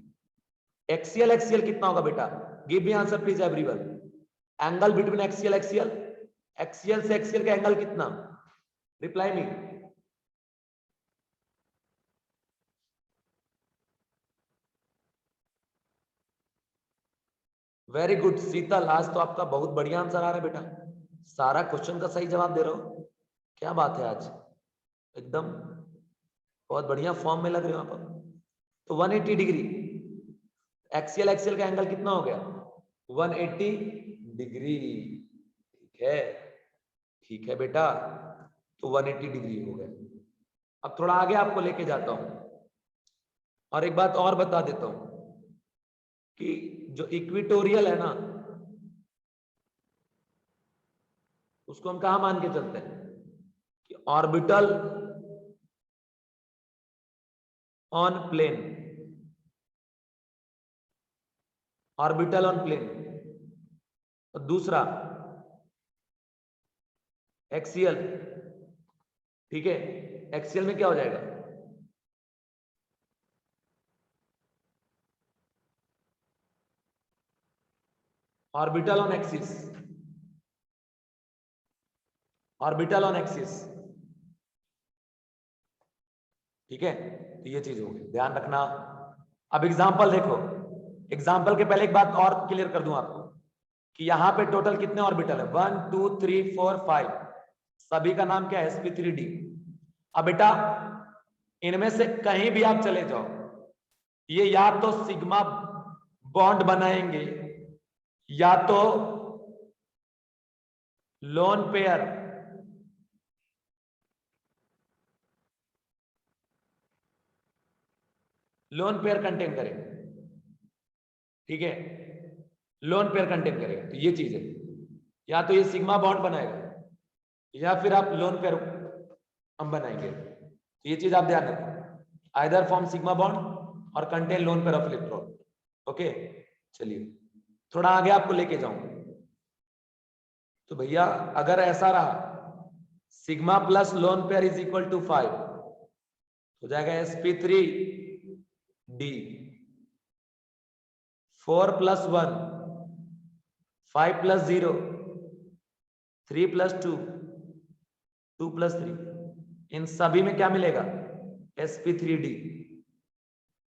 Axial axial कितना होगा बेटा, give me answer please everyone. Angle between axial axial, axial से एक्सियल का एंगल कितना, रिप्लाई मी। वेरी गुड शीतल, आज तो आपका बहुत बढ़िया आंसर आ रहा है बेटा, सारा क्वेश्चन का सही जवाब दे रहे हो, क्या बात है, आज एकदम बहुत बढ़िया फॉर्म में लग रहे हो आप। तो 180 डिग्री, एक्सियल एक्सियल का एंगल कितना हो गया 180 डिग्री। ठीक है, ठीक है बेटा, तो 180 डिग्री हो गया। अब थोड़ा आगे आपको लेके जाता हूं और एक बात और बता देता हूं कि जो इक्विटोरियल है ना उसको हम कहा मान के चलते हैं कि orbital on plane, orbital on plane. और दूसरा एक्सियल, ठीक है, एक्सियल में क्या हो जाएगा orbital on axis, orbital on axis. ठीक है, तो ये चीज होगी, ध्यान रखना। अब एग्जांपल देखो, एग्जांपल के पहले एक बात और क्लियर कर दूं आपको कि यहां पे टोटल कितने ऑर्बिटल है 1 2 3 4 5, सभी का नाम क्या है sp3d। अब बेटा इनमें से कहीं भी आप चले जाओ, ये या तो सिग्मा बॉन्ड बनाएंगे या तो lone pair, lone pair contain करेंगे। ठीक है, लोन पेयर कंटेन करेगा, तो ये चीज है, या तो ये सिग्मा बॉन्ड बनाएगा या फिर आप लोन पेयर हम बनाएंगे। तो ये चीज आप ध्यान रखें, आइदर फॉर्म सिग्मा बॉन्ड और contain lone pair of electron. Okay, चलिए थोड़ा आगे आपको लेके जाऊंगा। तो भैया अगर ऐसा रहा sigma plus lone pair is equal to 5, हो जाएगा sp3d। 4 plus 1, 5 plus 0, 3 plus 2, 2 plus 3, इन सभी में क्या मिलेगा sp3d।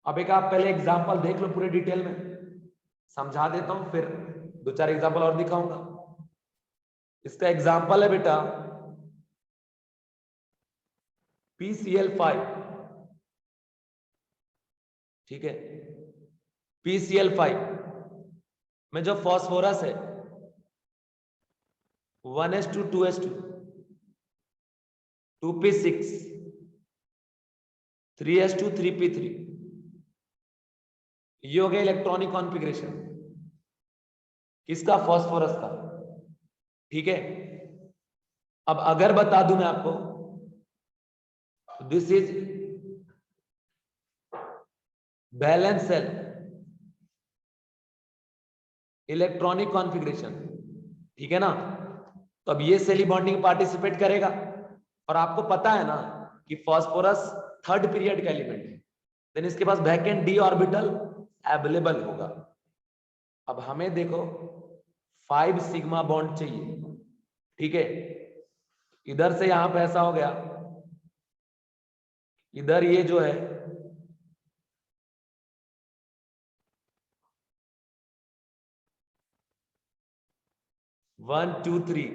अब एक आप पहले एग्जांपल देख लो पूरे डिटेल में, समझा देता हूं, फिर 2-4 एग्जांपल और दिखाऊंगा। इसका एग्जांपल है बेटा PCl5, ठीक है, PCl5 में जो फास्फोरस है 1s2 2s2 2p6 3s2 3p3, ये हो गया इलेक्ट्रॉनिक कॉन्फ़िगरेशन किसका फास्फोरस का। ठीक है, अब अगर बता दूं मैं आपको, this is valence shell electronic configuration, ठीक है ना। तो अब ये सेल बॉन्डिंग पार्टिसिपेट करेगा, और आपको पता है ना कि फास्फोरस थर्ड पीरियड का एलिमेंट है, देन इसके पास वैकेंट डी ऑर्बिटल अवेलेबल होगा। अब हमें देखो 5 सिग्मा बॉन्ड चाहिए, ठीक है, इधर से यहां पे ऐसा हो गया, इधर ये जो है 1 2 3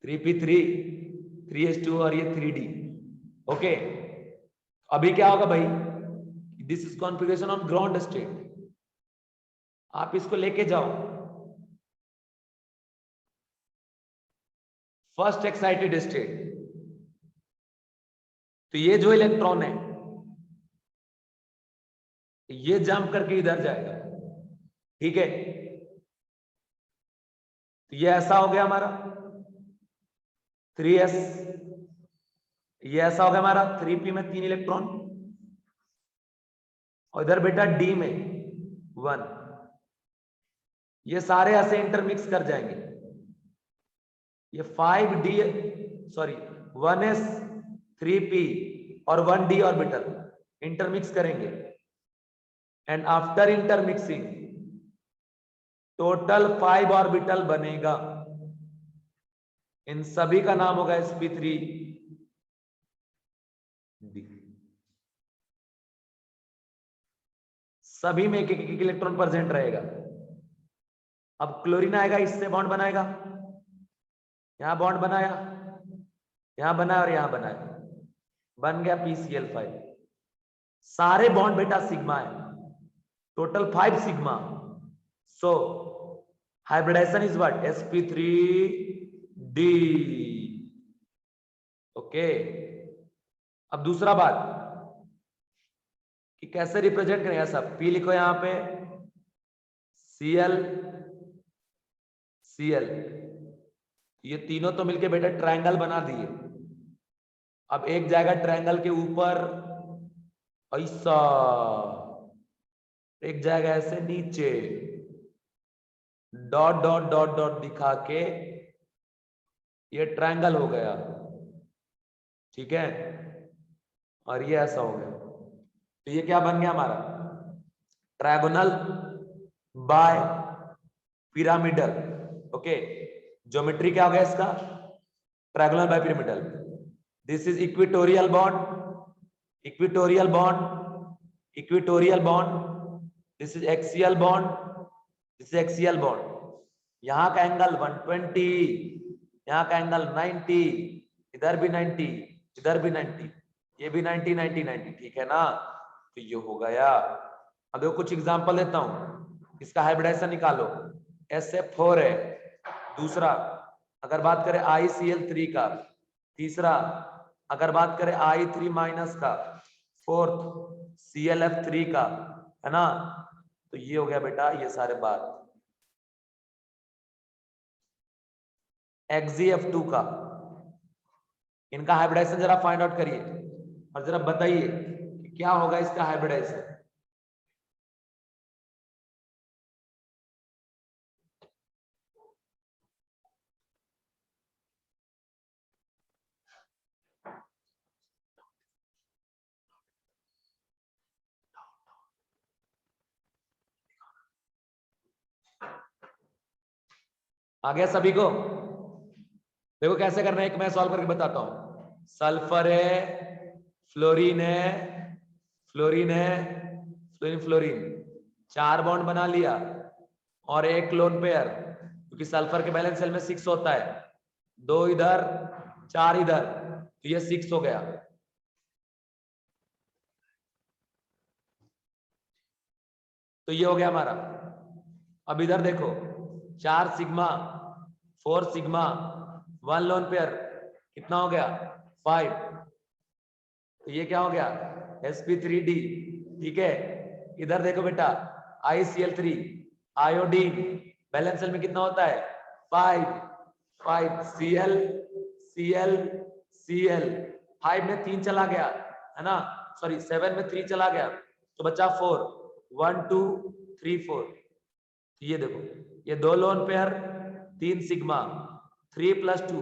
3p3 3s2 और ये 3d। ओके, अभी क्या होगा भाई, this is configuration on ground state. आप इसको लेके जाओ फर्स्ट एक्साइटेड स्टेट, तो ये जो इलेक्ट्रॉन है ये जंप करके इधर जाएगा, ठीक है। तो ये ऐसा हो गया हमारा 3s, ये ऐसा हो गया हमारा 3p में 3 इलेक्ट्रॉन, और इधर बेटा d में 1। ये सारे ऐसे इंटरमिक्स कर जाएंगे, ये 5d सॉरी 1s 3p और 1d ऑर्बिटल इंटरमिक्स करेंगे, and after intermixing total 5 orbital बनेगा। इन सभी का नाम होगा sp3d। सभी में एक एक इलेक्ट्रॉन प्रेजेंट रहेगा। अब क्लोरीन आएगा, इससे बॉन्ड बनाएगा, यहां बॉन्ड बनाया, यहां बनाया और यहां बनाया, बन गया PCl5। सारे बॉन्ड बेटा सिग्मा है, total 5 sigma. So hybridization is what, sp3d। Okay, अब दूसरा बात कि कैसे रिप्रेजेंट करेंगे सब। P लिखो यहां पे, Cl Cl, ये तीनों तो मिलके बेटा ट्रायंगल बना दिए। अब एक जाएगा ट्रायंगल के ऊपर ऐसा, एक जाएगा ऐसे नीचे, डॉट डॉट डॉट डॉट दिखा के ये ट्रायंगल हो गया, ठीक है। और ये ऐसा हो गया, तो ये क्या बन गया हमारा, trigonal by pyramidal. Okay, geometry क्या हो गया इसका, trigonal by pyramidal. This is equatorial bond, equatorial bond, equatorial bond, this is axial bond, this is axial bond. यहां का एंगल 120, यहां का एंगल 90, इधर भी 90, इधर भी 90, ये भी 90 90 90, ठीक है ना। तो ये हो गया। अब देखो कुछ एग्जांपल देता हूं, इसका हाइब्रिडाइजेशन निकालो। SF4 है, दूसरा अगर बात करें ICl3 का, तीसरा अगर बात करें I3 माइनस का, फोर्थ ClF3 का, है ना। तो ये हो गया बेटा ये सारे बात। XgF2 का, इनका हाइब्रिडाइजेशन जरा फाइंड आउट करिए और जरा बताइए कि क्या होगा इसका हाइब्रिडाइजेशन। आ गया सभी को? देखो कैसे करना है, एक मैं सॉल्व करके बताता हूं। सल्फर है, फ्लोरीन है, फ्लोरीन है, फ्लोरीन फ्लोरीन, 4 बॉन्ड बना लिया और एक लोन पेयर, क्योंकि सल्फर के बैलेंस सेल में 6 होता है, 2 इधर 4 इधर, तो ये 6 हो गया। तो ये हो गया हमारा। अब इधर देखो, 4 सिग्मा 4 सिग्मा 1 लोन पेयर, कितना हो गया 5। तो ये क्या हो गया sp3d, ठीक है। इधर देखो बेटा ICl3 आयोडीन, बैलेंस सेल में कितना होता है 5 5 Cl Cl Cl, 5 में 3 चला गया है ना, सॉरी 7 में 3 चला गया, तो बचा 4, 1 2 3 4। ये देखो ये 2 लोन पेयर, 3 सिग्मा, 3 + 2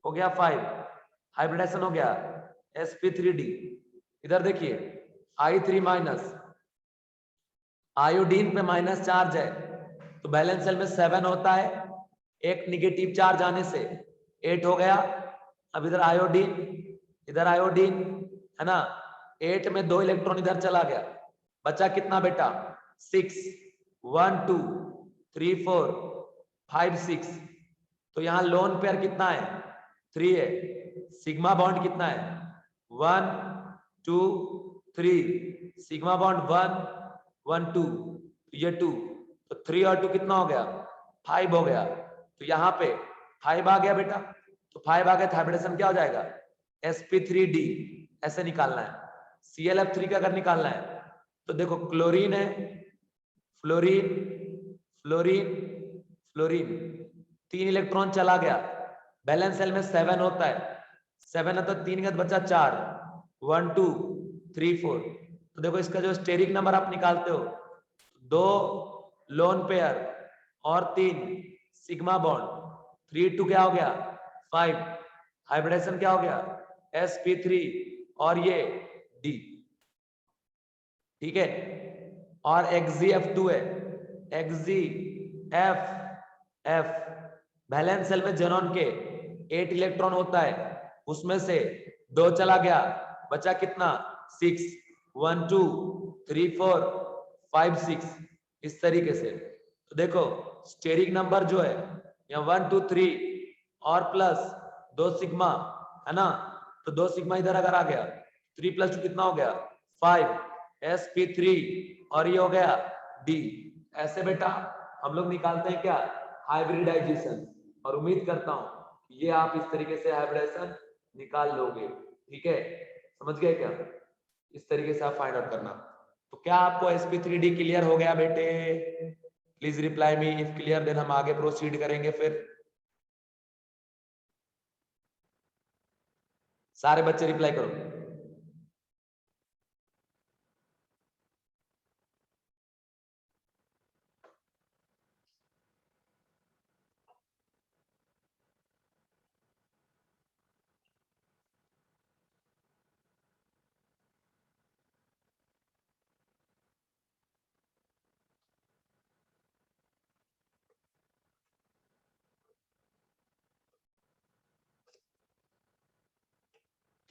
हो गया 5, हाइब्रिडाइजेशन हो गया sp3d। इधर देखिए I3 माइनस, आयोडीन पे माइनस चार्ज है तो बैलेंस सेल में 7 होता है, एक निगेटिव चार्ज आने से 8 हो गया। अब इधर आयोडीन, इधर आयोडीन, है ना, 8 में 2 इलेक्ट्रॉन इधर चला गया, बचा कितना बेटा 6, 1 2 3 4 5 6। तो यहाँ लोन पेयर कितना है? 3 है। सिग्मा बॉन्ड कितना है? 1 2 3। सिग्मा बॉन्ड 1 1 2, ये 2, तो 3 और 2 कितना हो गया? 5 हो गया। तो यहाँ पे 5 आ गया बेटा, तो 5 आ गया तो हाइब्रिडेशन क्या हो जाएगा? sp3d। ऐसे निकालना है। ClF3 का अगर निकालना है तो देखो क्लोरीन है, फ्लोरीन फ्लोरीन फ्लोरीन, 3 इलेक्ट्रॉन चला गया। बैलेंस सेल में 7 होता है, 7 है तो 3 का बचा 4, 1 2 3 4। तो देखो इसका जो स्टेरिक नंबर आप निकालते हो, 2 लोन पेयर और 3 सिग्मा बॉन्ड, 3 2 क्या हो गया? 5। हाइब्रिडेशन क्या हो गया? sp3 और ये d। ठीक है। और xgf2 है, xgf बैलेंस सेल में जेनॉन के 8 इलेक्ट्रॉन होता है, उसमें से 2 चला गया, बचा कितना? 6, 1 2 3 4 5 6। इस तरीके से। तो देखो स्टेरिक नंबर जो है यहाँ 1 2 3 और प्लस 2 सिग्मा है ना, तो 2 सिग्मा इधर अगर आ गया, 3 + 2 कितना हो गया? 5 sp3 और ये हो गया d। ऐसे बेटा हम लोग निकालते हैं क्या? हाइब्रिडाइजेशन। और उम्मीद करता हूं ये आप इस तरीके से हाइब्रिडाइजेशन निकाल लोगे। ठीक है, समझ गए क्या? इस तरीके से आप फाइंड आउट करना। तो क्या आपको sp3d क्लियर हो गया बेटे? Please reply me if clear, then हम आगे प्रोसीड करेंगे। फिर सारे बच्चे रिप्लाई करो।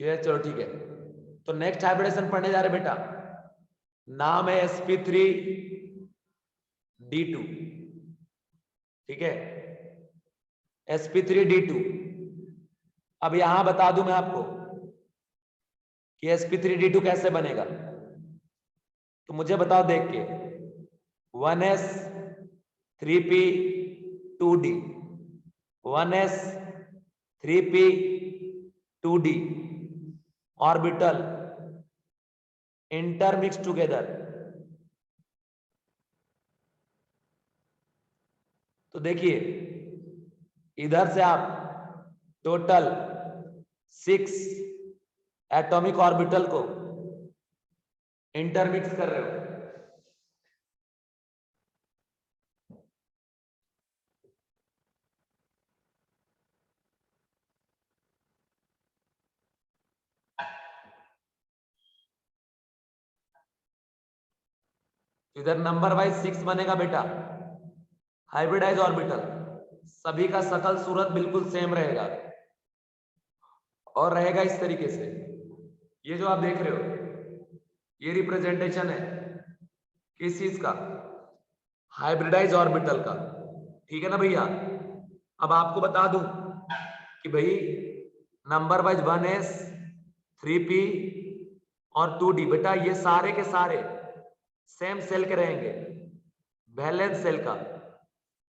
क्लियर? चलो ठीक है। तो नेक्स्ट हाइब्रिडेशन पढ़ने जा रहे बेटा, नाम है sp3d2। ठीक है, sp3d2। अब यहां बता दूं मैं आपको कि sp3d2 कैसे बनेगा, तो मुझे बताओ देख के। 1s 3p 2d, 1s 3p 2d orbital intermix together. तो देखिए इधर से आप टोटल 6 एटॉमिक ऑर्बिटल को इंटरमिक्स कर रहे हो। इधर नंबर वाइज 6 बनेगा बेटा, हाइब्रिडाइज ऑर्बिटल। सभी का शकल सूरत बिल्कुल सेम रहेगा और रहेगा इस तरीके से। ये जो आप देख रहे हो ये रिप्रेजेंटेशन है किस चीज का? हाइब्रिडाइज ऑर्बिटल का। ठीक है ना भैया? अब आपको बता दूं कि भाई नंबर वाइज 1s 3p और 2d बेटा ये सारे के सारे सेम सेल के रहेंगे, वैलेंस सेल का।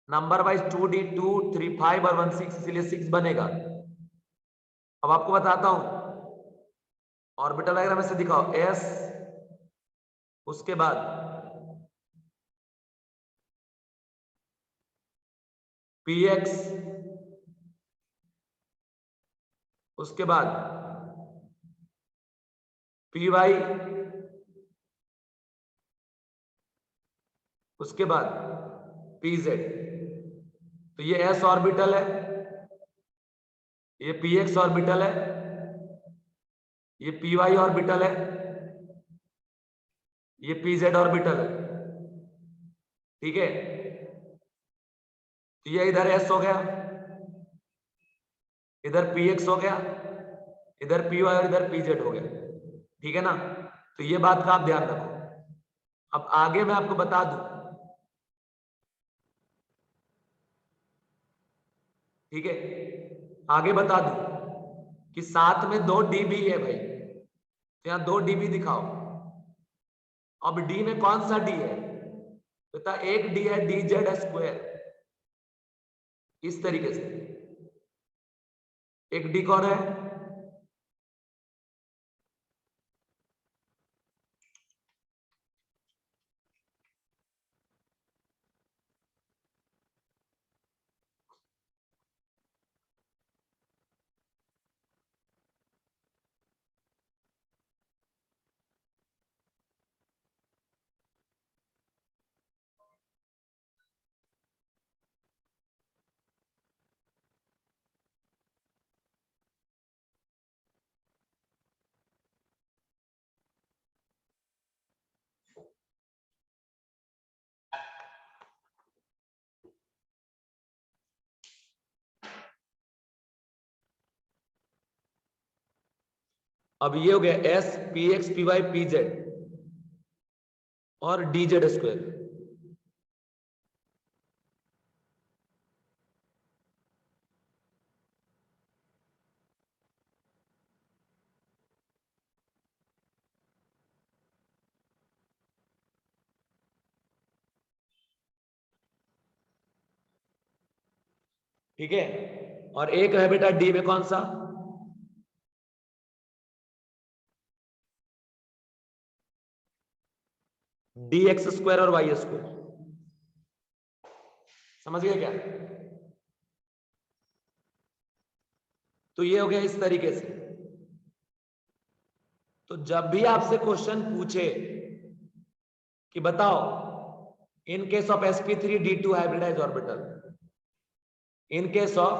नंबर वाइज 2d 2 3 5 और 1 6, इसलिए 6 बनेगा। अब आपको बताता हूं, ऑर्बिटल डायग्राम में से दिखाओ। s, उसके बाद px, उसके बाद py, उसके बाद pz। तो ये s ऑर्बिटल है, ये px ऑर्बिटल है, ये py ऑर्बिटल है, ये pz ऑर्बिटल है। ठीक है, तो ये इधर s हो गया, इधर px हो गया, इधर py और इधर pz हो गया। ठीक है ना? तो ये बात का आप ध्यान रखो। अब आगे मैं आपको बता दूं ठीक है, आगे बता दूं कि साथ में 2 डी भी है भाई, तो यहां 2 डी भी दिखाओ। अब डी में कौन सा डी है बता, एक डी है डी जेड स्क्वायर, इस तरीके से एक डी कौन है, अब ये हो गया S P X P Y P Z और डी जेड स्क्वायर। ठीक है, और एक है बेटा डी में कौन सा, डी एक्स स्क्वायर और वाई स्क्वायर। समझ गए क्या, तो ये हो गया इस तरीके से। तो जब भी आपसे क्वेश्चन पूछे कि बताओ in case of sp3d2 hybridized orbital, in case of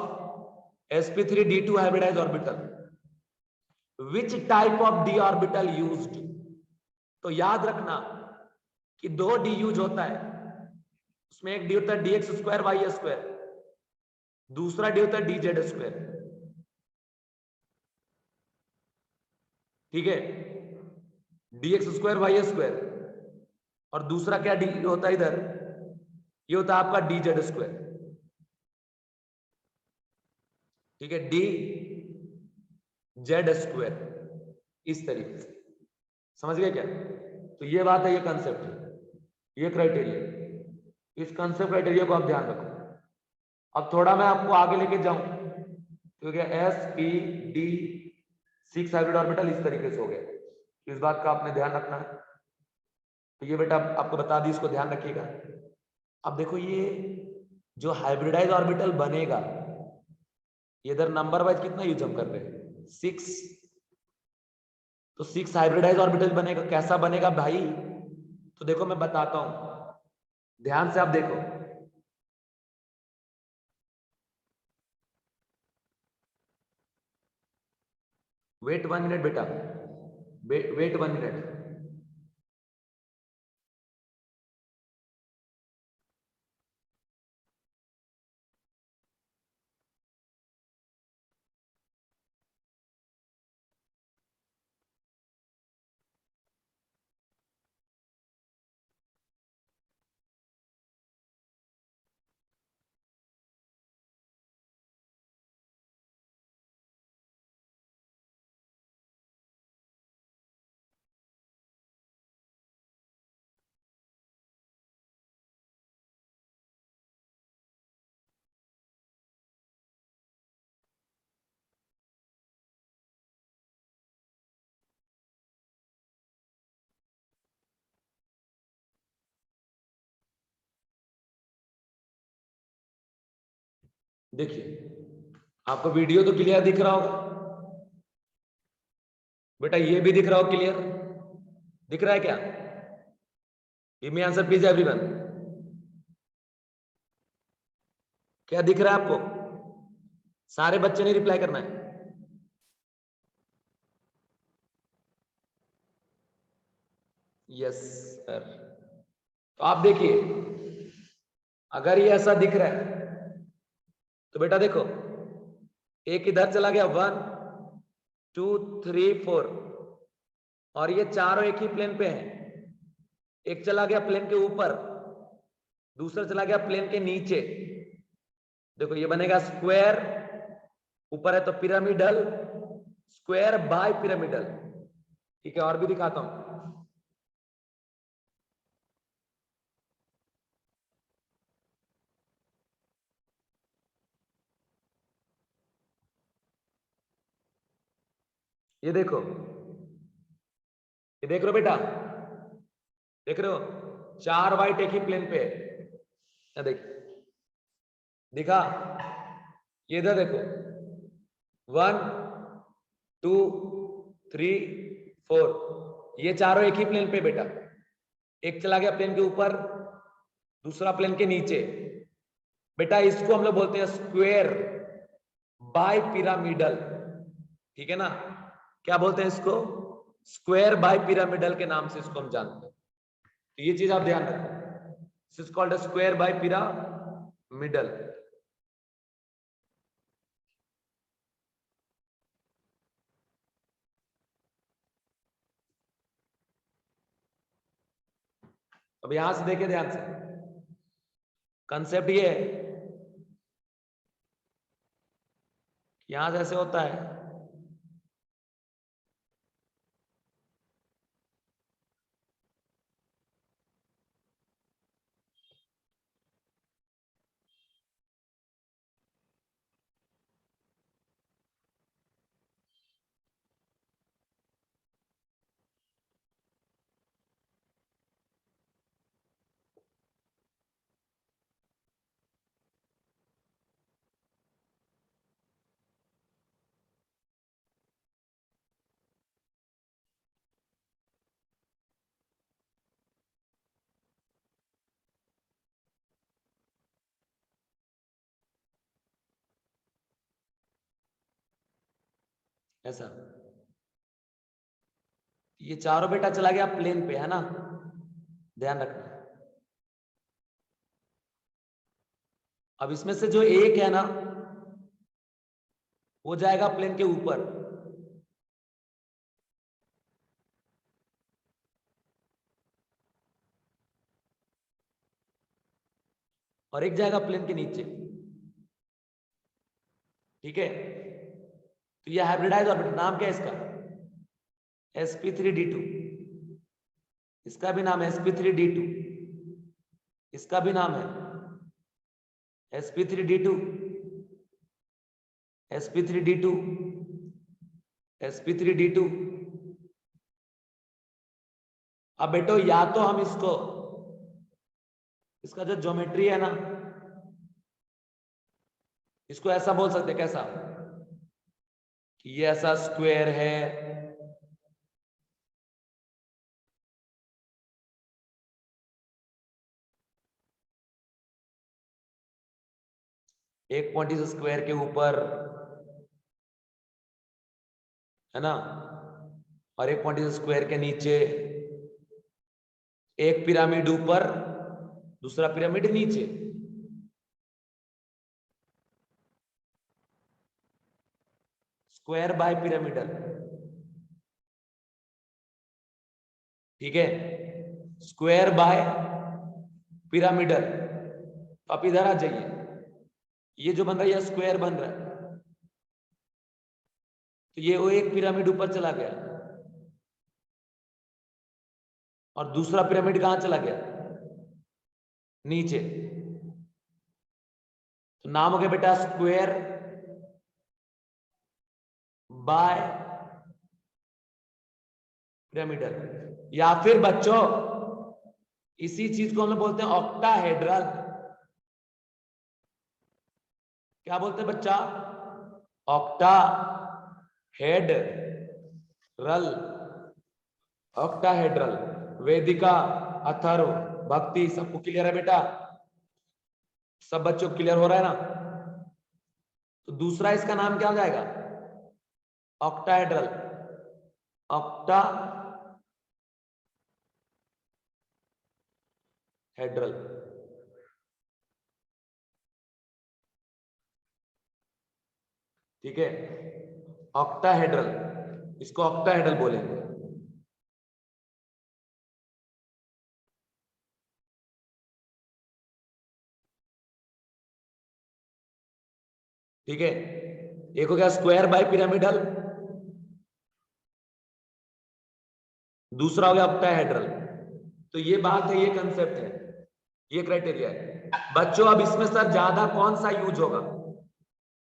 sp3d2 hybridized orbital which type of d orbital used, तो याद रखना कि 2 डी यूज होता है, उसमें एक डी होता है D X square Y square, दूसरा डी होता है डी जेड स्क्वायर। ठीक है, D X square Y square, और दूसरा क्या डी होता है इधर, ये होता है आपका डी जेड स्क्वायर। ठीक है, डी जेड स्क्वायर, इस तरीके से। समझ गए क्या, तो ये बात है, ये कंसेप्ट है, ये क्राइटेरिया, इस कंसेप्ट क्राइटेरिया को आप ध्यान रखो। अब थोड़ा मैं आपको आगे लेके जाऊं, तो क्या S P D 6 hybrid orbital इस तरीके से हो गए, इस बात का आपने ध्यान रखना है। तो ये बेटा आपको बता दी, इसको ध्यान रखिएगा। अब देखो ये जो हाइब्रिडाइज ऑर्बिटल बनेगा, ये इधर नंबर वाइज कितना यूज हम कर रहे हैं, 6, तो 6 हाइब्रिडाइज ऑर्बिटल बनेगा। कैसा बनेगा भाई, तो देखो मैं बताता हूं, ध्यान से आप देखो। वेट 1 मिनट बेटा, वेट 1 मिनट। देखिए आपको वीडियो तो क्लियर दिख रहा होगा बेटा, ये भी दिख रहा हो क्लियर, दिख रहा है क्या, give me answer please everyone. क्या दिख रहा है आपको, सारे बच्चे ने रिप्लाई करना है। यस सर, तो आप देखिए अगर ये ऐसा दिख रहा है तो बेटा देखो, एक इधर चला गया 1 2 3 4, और ये चारों एक ही प्लेन पे हैं। एक चला गया प्लेन के ऊपर, दूसरा चला गया प्लेन के नीचे, देखो ये बनेगा स्क्वायर, ऊपर है तो पिरामिडल, स्क्वायर बाय पिरामिडल। ठीक है, और भी दिखाता हूं। ये देखो, ये देख रहे हो बेटा, देख रहे हो 4 वाइट एक ही प्लेन पे है। ये देख, दिखा, ये इधर देखो 1 2 3 4, ये चारों एक ही प्लेन पे बेटा। एक चला गया प्लेन के ऊपर, दूसरा प्लेन के नीचे। बेटा इसको हम लोग बोलते हैं स्क्वायर बाय पिरामिडल। ठीक है ना, क्या बोलते हैं इसको? स्क्वायर बाय पिरामिडल के नाम से इसको हम जानते हैं। तो ये चीज आप ध्यान रखो, this is called square by pyramidal. अब यहां से देखिए ध्यान से, कंसेप्ट ये है, यहां से ऐसे होता है, ऐसा। ये चारों बेटा चला गया प्लेन पे, है ना, ध्यान रखना। अब इसमें से जो एक है ना, वो जाएगा प्लेन के ऊपर, और एक जाएगा प्लेन के नीचे। ठीक है, तो ये हाइब्रिडाइज ऑर्बिटल, नाम क्या है इसका? sp3d2। इसका भी नाम है sp3d2, इसका भी नाम है sp3d2, sp3d2, sp3d2। अब बेटो या तो हम इसको, इसका जो ज्योमेट्री है ना, इसको ऐसा बोल सकते, कैसा कि ये ऐसा स्क्वायर है, एक पॉइंट इस स्क्वायर के ऊपर, है ना, और एक पॉइंट इस स्क्वायर के नीचे, एक पिरामिड ऊपर, दूसरा पिरामिड नीचे। Square by pyramidal. ठीक है, स्क्वायर बाय पिरामिडल। तो आप इधर आ जाइए, ये जो बन रहा है, ये स्क्वायर बन रहा है, तो ये वो एक पिरामिड ऊपर चला गया, और दूसरा पिरामिड कहां चला गया? नीचे। तो नाम हो गया बेटा स्क्वायर बाय पिरामिडल। या फिर बच्चों इसी चीज को हम लोग बोलते हैं ऑक्टाहेड्रल। क्या बोलते हैं बच्चा? Octahedral, octahedral. Vedika, Atharv, Bhakti, सबको क्लियर है बेटा? सब बच्चों को क्लियर हो रहा है ना? तो दूसरा इसका नाम क्या हो जाएगा? Octahedral, octahedral. ठीक है, ऑक्टाहेड्रल, इसको ऑक्टाहेड्रल बोलेंगे। ठीक है, एक हो गया स्क्वायर बाय पिरामिडल, दूसरा हो गया ऑक्टाहेड्रल। तो ये बात है, ये कंसेप्ट है, ये क्राइटेरिया है बच्चों। अब इसमें सर ज्यादा कौन सा यूज होगा,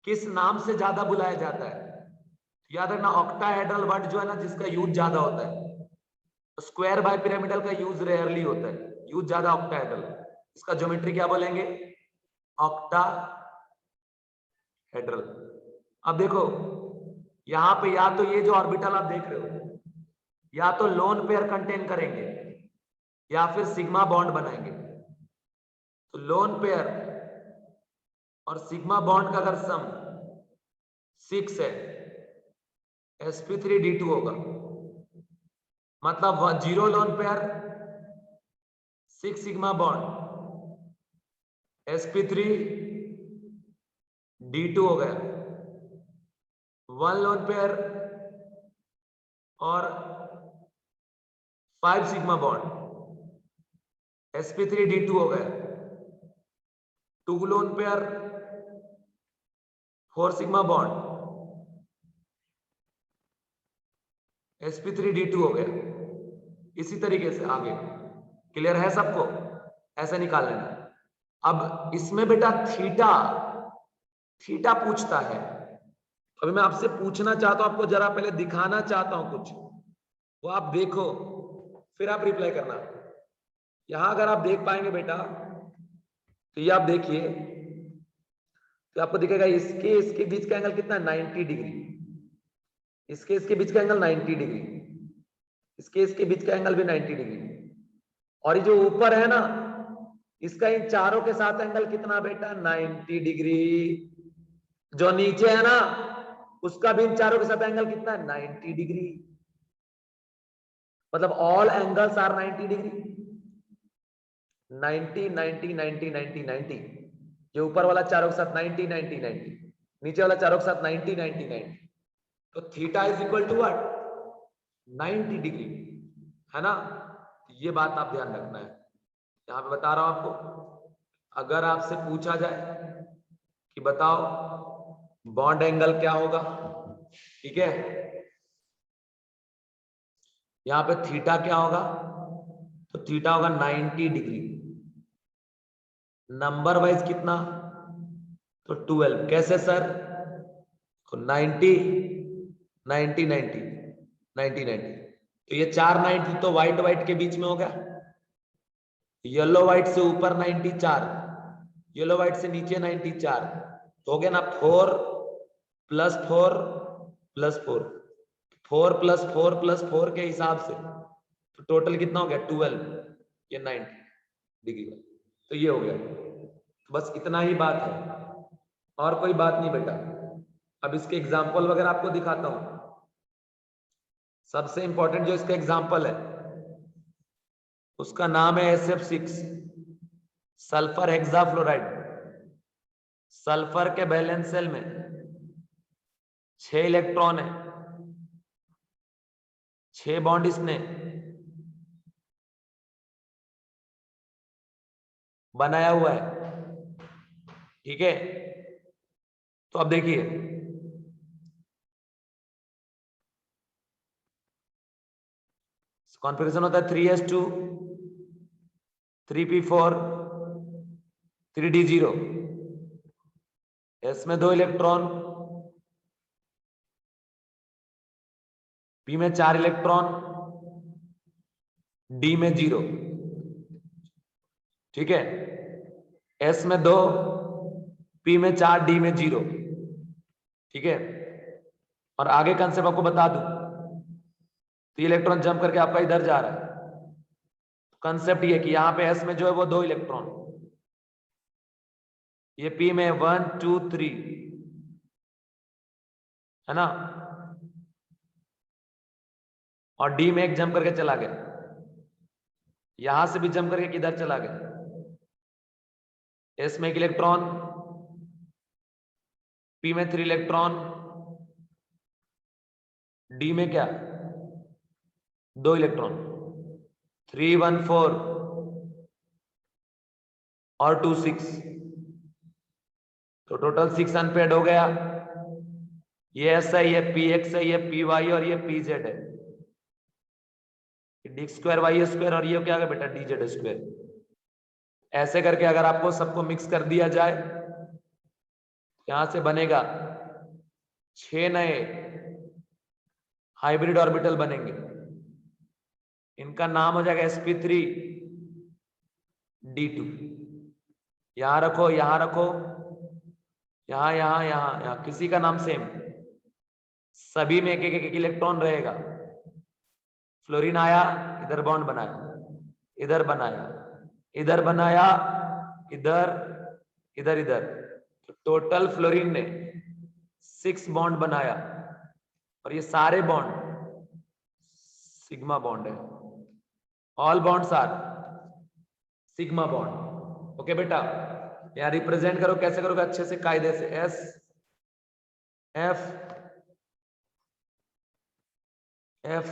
किस नाम से ज्यादा बुलाया जाता है? याद रखना ऑक्टाहेड्रल वर्ड जो है ना, जिसका यूज ज्यादा होता है, स्क्वायर बाय पिरामिडल का यूज रेयरली होता है, यूज ज्यादा ऑक्टाहेड्रल। इसका ज्योमेट्री क्या बोलेंगे? ऑक्टाहेड्रल। अब देखो यहां पे या तो ये जो ऑर्बिटल आप देख रहे हो, या तो लोन पेयर कंटेन करेंगे या फिर सिग्मा बॉन्ड बनाएंगे। तो लोन पेयर और सिग्मा बॉन्ड का अगर सम 6 है, sp3d2 होगा, मतलब 0 lone pair 6 sigma bond sp3d2 हो गया। 1 लोन पेयर और 5 सिग्मा बॉन्ड sp3d2 हो गया। 2 lone pair 4 sigma bond sp3d2 हो गया। इसी तरीके से आगे, क्लियर है सबको? ऐसे निकाल लेना। अब इसमें बेटा थीटा, थीटा पूछता है। अभी मैं आपसे पूछना चाहता हूं, आपको जरा पहले दिखाना चाहता हूं कुछ, वो आप देखो फिर आप रिप्लाई करना। यहां अगर आप देख पाएंगे बेटा, तो ये आप देखिए, तो आपको दिखेगा इसके बीच का एंगल कितना है? 90 डिग्री। इसके बीच का एंगल 90 डिग्री, इसके बीच का एंगल भी 90 डिग्री। और ये जो ऊपर है ना, इसका इन चारों के साथ एंगल कितना बेटा? 90 डिग्री। जो नीचे है ना, उसका भी इन चारों के साथ एंगल कितना है? 90 डिग्री। मतलब ऑल एंगल्स आर 90 डिग्री। 90 90 90 90 90। ये ऊपर वाला चारों के साथ 90 90 90, नीचे वाला चारों के साथ 90 90 90। तो theta is equal to what? 90 degree, है ना? ये बात आप ध्यान रखना है, यहां पे बता रहा हूं आपको। अगर आपसे पूछा जाए कि बताओ बॉन्ड एंगल क्या होगा, ठीक है, यहां पे थीटा क्या होगा? तो थीटा होगा 90 डिग्री। नंबर वाइज कितना? तो 12। कैसे सर? तो 90 90 90 90 90। तो ये 4 90 तो व्हाइट व्हाइट के बीच में हो गया। येलो व्हाइट से ऊपर 94, येलो व्हाइट से नीचे 94, तो हो गया ना 4 प्लस 4 प्लस 4, 4 प्लस 4 प्लस 4 के हिसाब से तो टोटल कितना हो गया? 12, ये 90 डिग्री। तो ये हो गया, बस इतना ही बात है, और कोई बात नहीं बेटा। अब इसके एग्जाम्पल वगैरह आपको दिखाता हूं। सबसे इंपॉर्टेंट जो इसका एग्जाम्पल है, उसका नाम है SF6, सल्फर हेक्साफ्लोराइड। सल्फर के बैलेंस सेल में 6 इलेक्ट्रॉन है, 6 बॉन्ड इसने बनाया हुआ है, ठीक है। तो अब देखिए, कॉन्फ़िगरेशन होता है 3s2 3p4 3d0। s में 2 इलेक्ट्रॉन, p में 4 इलेक्ट्रॉन, d में 0, ठीक है। s में 2, p में 4, d में 0, ठीक है। और आगे कंसेप्ट आपको बता दूं, तो इलेक्ट्रॉन जंप करके आपका इधर जा रहा है। कंसेप्ट ये कि यहां पे s में जो है वो 2 इलेक्ट्रॉन, ये p में 1 2 3, है ना, और d में एक जंप करके चला गया, यहां से भी जंप करके किधर चला गया? s में 1 इलेक्ट्रॉन, p में 3 इलेक्ट्रॉन, d में क्या? 2 इलेक्ट्रॉन, 3 1 4 और 2 6, तो टोटल 6 अनपेयर्ड हो गया। ये एस है, ये पी एक्स है, ये पी वाई और ये पी जेड है। डी स्क्वायर वाई स्क्वायर और ये क्या है बेटा डी जेड स्क्वायर। ऐसे करके अगर आपको सबको मिक्स कर दिया जाए, यहां से बनेगा 6 नए हाइब्रिड ऑर्बिटल बनेंगे। इनका नाम हो जाएगा sp3d2। यहां रखो, यहां रखो, यहां यहां यहां यहां, किसी का नाम सेम, सभी में एक एक एक इलेक्ट्रॉन रहेगा। फ्लोरीन आया, इधर बॉन्ड बनाया, इधर बनाया, इधर बनाया, इधर इधर इधर। तो टोटल फ्लोरीन ने 6 बॉन्ड बनाया और ये सारे बॉन्ड सिग्मा बॉन्ड है। All bonds are sigma bond. Okay बेटा, यहां रिप्रेजेंट करो, कैसे करोगे अच्छे से कायदे से, एस एफ एफ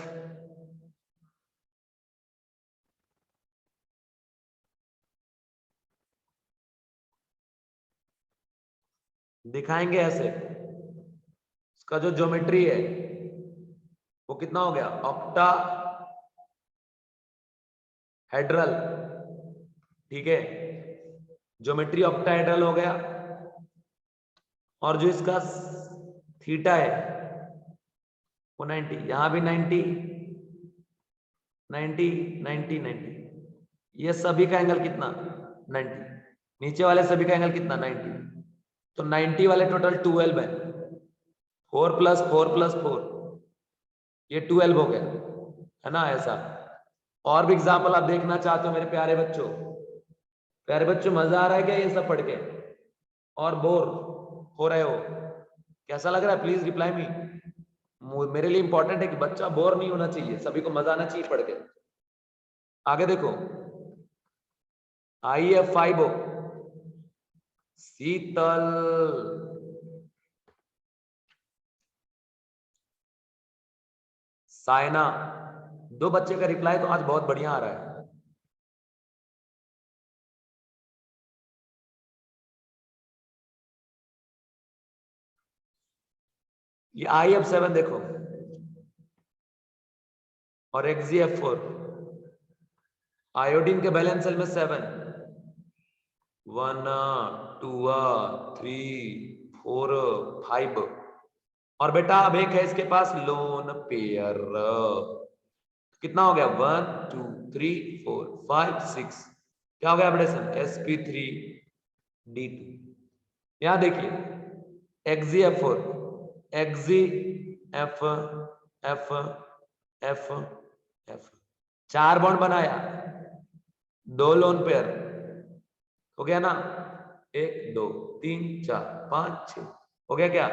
दिखाएंगे ऐसे। इसका जो ज्योमेट्री है वो कितना हो गया, ऑक्टा हेड्रल। ठीक है, ज्योमेट्री ऑक्टाहेड्रल हो गया। और जो इसका थीटा है वो 90, यहां भी 90 90 90 90। ये सभी का एंगल कितना 90, नीचे वाले सभी का एंगल कितना 90। तो 90 वाले टोटल 12 है, 4 + 4 + 4, ये 12 हो गया है ना। ऐसा और भी एग्जाम्पल आप देखना चाहते हो मेरे प्यारे बच्चों? प्यारे बच्चों, मजा आ रहा है क्या ये सब पढ़ के, और बोर हो रहे हो? कैसा लग रहा है? प्लीज रिप्लाई मी। मेरे लिए इंपॉर्टेंट है कि बच्चा बोर नहीं होना चाहिए, सभी को मजा आना चाहिए पढ़ के। आगे देखो, IF5O शीतल, साइना। 2 बच्चे का रिप्लाई तो आज बहुत बढ़िया आ रहा है। ये IF7 देखो और XgF4, आयोडीन के बैलेंस सेल में 7, 1 2 3 4 5। और बेटा अब एक है इसके पास लोन पेयर, कितना हो गया 1 2 3 4 5 6। क्या हो गया अपडेशन, sp3d2। यहां देखिए XgF4, XgF F F F, 4 bond बनाया, 2 लोन पेयर हो गया ना, 1 2 3 4 5 6 हो गया क्या,